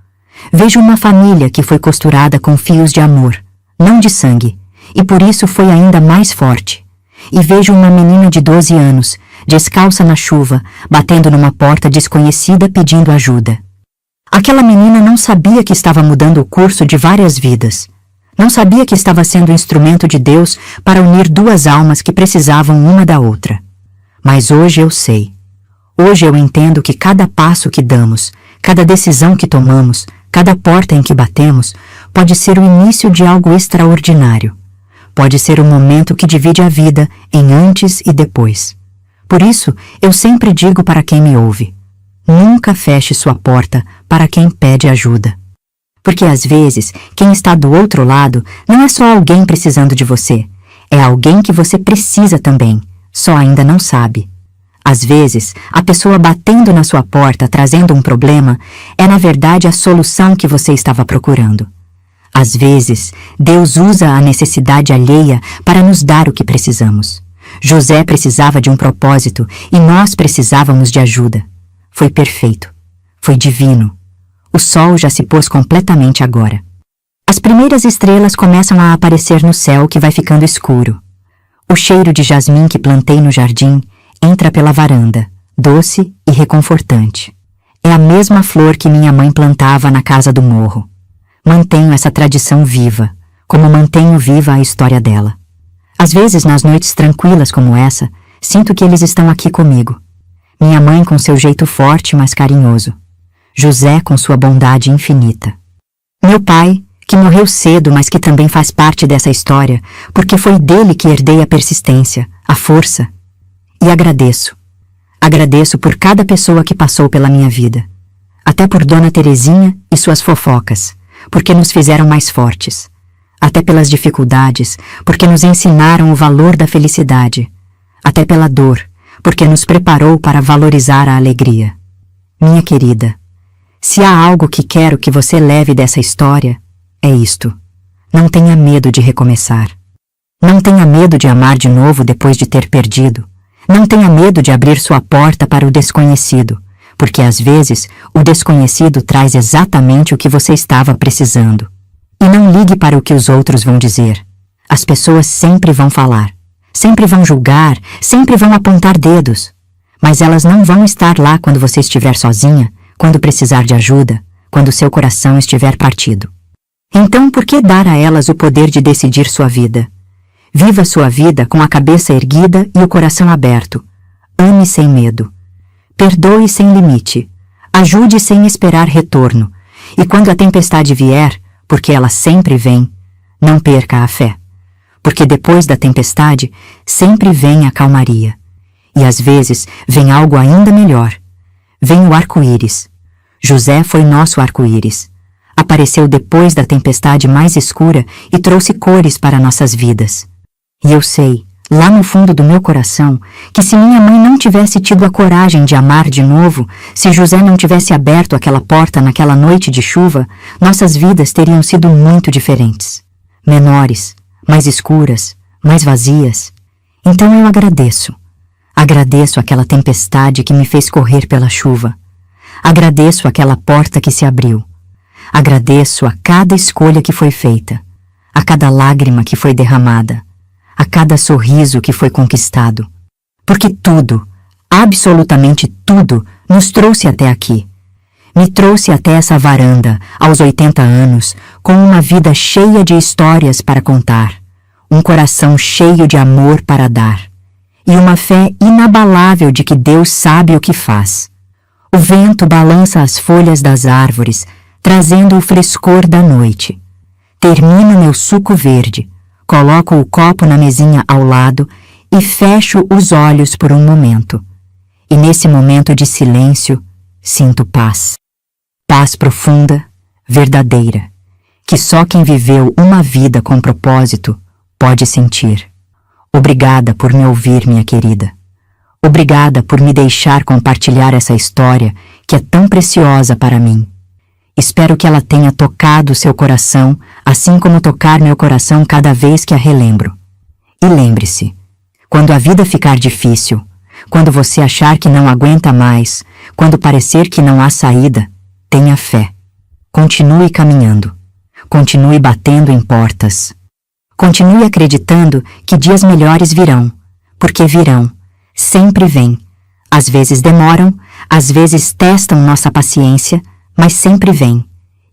Speaker 1: Vejo uma família que foi costurada com fios de amor, não de sangue, e por isso foi ainda mais forte. E vejo uma menina de 12 anos, descalça na chuva, batendo numa porta desconhecida pedindo ajuda. Aquela menina não sabia que estava mudando o curso de várias vidas. Não sabia que estava sendo instrumento de Deus para unir 2 almas que precisavam uma da outra. Mas hoje eu sei. Hoje eu entendo que cada passo que damos, cada decisão que tomamos, cada porta em que batemos, pode ser o início de algo extraordinário. Pode ser o momento que divide a vida em antes e depois. Por isso, eu sempre digo para quem me ouve: nunca feche sua porta para quem pede ajuda. Porque às vezes, quem está do outro lado não é só alguém precisando de você, é alguém que você precisa também, só ainda não sabe. Às vezes, a pessoa batendo na sua porta trazendo um problema é na verdade a solução que você estava procurando. Às vezes, Deus usa a necessidade alheia para nos dar o que precisamos. José precisava de um propósito e nós precisávamos de ajuda. Foi perfeito. Foi divino. O sol já se pôs completamente agora. As primeiras estrelas começam a aparecer no céu que vai ficando escuro. O cheiro de jasmim que plantei no jardim entra pela varanda, doce e reconfortante. É a mesma flor que minha mãe plantava na casa do morro. Mantenho essa tradição viva, como mantenho viva a história dela. Às vezes, nas noites tranquilas como essa, sinto que eles estão aqui comigo. Minha mãe com seu jeito forte, mas carinhoso. José com sua bondade infinita. Meu pai, que morreu cedo, mas que também faz parte dessa história, porque foi dele que herdei a persistência, a força. E agradeço. Agradeço por cada pessoa que passou pela minha vida. Até por Dona Terezinha e suas fofocas, porque nos fizeram mais fortes. Até pelas dificuldades, porque nos ensinaram o valor da felicidade. Até pela dor, porque nos preparou para valorizar a alegria. Minha querida, se há algo que quero que você leve dessa história, é isto. Não tenha medo de recomeçar. Não tenha medo de amar de novo depois de ter perdido. Não tenha medo de abrir sua porta para o desconhecido, porque às vezes o desconhecido traz exatamente o que você estava precisando. E não ligue para o que os outros vão dizer. As pessoas sempre vão falar, sempre vão julgar, sempre vão apontar dedos. Mas elas não vão estar lá quando você estiver sozinha, quando precisar de ajuda, quando seu coração estiver partido. Então, por que dar a elas o poder de decidir sua vida? Viva sua vida com a cabeça erguida e o coração aberto. Ame sem medo. Perdoe sem limite. Ajude sem esperar retorno. E quando a tempestade vier, porque ela sempre vem, não perca a fé. Porque depois da tempestade, sempre vem a calmaria. E às vezes vem algo ainda melhor. Vem o arco-íris. José foi nosso arco-íris. Apareceu depois da tempestade mais escura e trouxe cores para nossas vidas. E eu sei, lá no fundo do meu coração, que se minha mãe não tivesse tido a coragem de amar de novo, se José não tivesse aberto aquela porta naquela noite de chuva, nossas vidas teriam sido muito diferentes. Menores, mais escuras, mais vazias. Então eu agradeço. Agradeço aquela tempestade que me fez correr pela chuva. Agradeço aquela porta que se abriu. Agradeço a cada escolha que foi feita, a cada lágrima que foi derramada, a cada sorriso que foi conquistado. Porque tudo, absolutamente tudo, nos trouxe até aqui. Me trouxe até essa varanda, aos 80 anos, com uma vida cheia de histórias para contar, um coração cheio de amor para dar, e uma fé inabalável de que Deus sabe o que faz. O vento balança as folhas das árvores, trazendo o frescor da noite. Termino meu suco verde, coloco o copo na mesinha ao lado e fecho os olhos por um momento. E nesse momento de silêncio, sinto paz. Paz profunda, verdadeira, que só quem viveu uma vida com propósito pode sentir. Obrigada por me ouvir, minha querida. Obrigada por me deixar compartilhar essa história que é tão preciosa para mim. Espero que ela tenha tocado seu coração, assim como tocar meu coração cada vez que a relembro. E lembre-se, quando a vida ficar difícil, quando você achar que não aguenta mais, quando parecer que não há saída, tenha fé. Continue caminhando. Continue batendo em portas. Continue acreditando que dias melhores virão, porque virão. Sempre vêm. Às vezes demoram, às vezes testam nossa paciência, mas sempre vêm.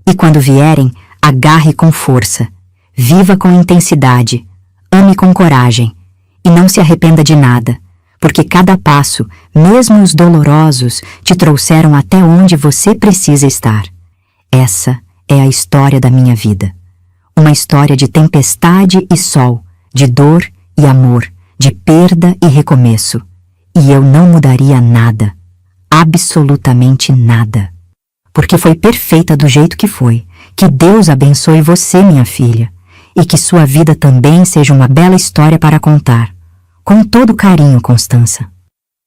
Speaker 1: E quando vierem, agarre com força. Viva com intensidade. Ame com coragem. E não se arrependa de nada, porque cada passo, mesmo os dolorosos, te trouxeram até onde você precisa estar. Essa é a história da minha vida. Uma história de tempestade e sol, de dor e amor, de perda e recomeço. E eu não mudaria nada, absolutamente nada. Porque foi perfeita do jeito que foi, Que Deus abençoe você, minha filha, e que sua vida também seja uma bela história para contar. Com todo carinho, Constança.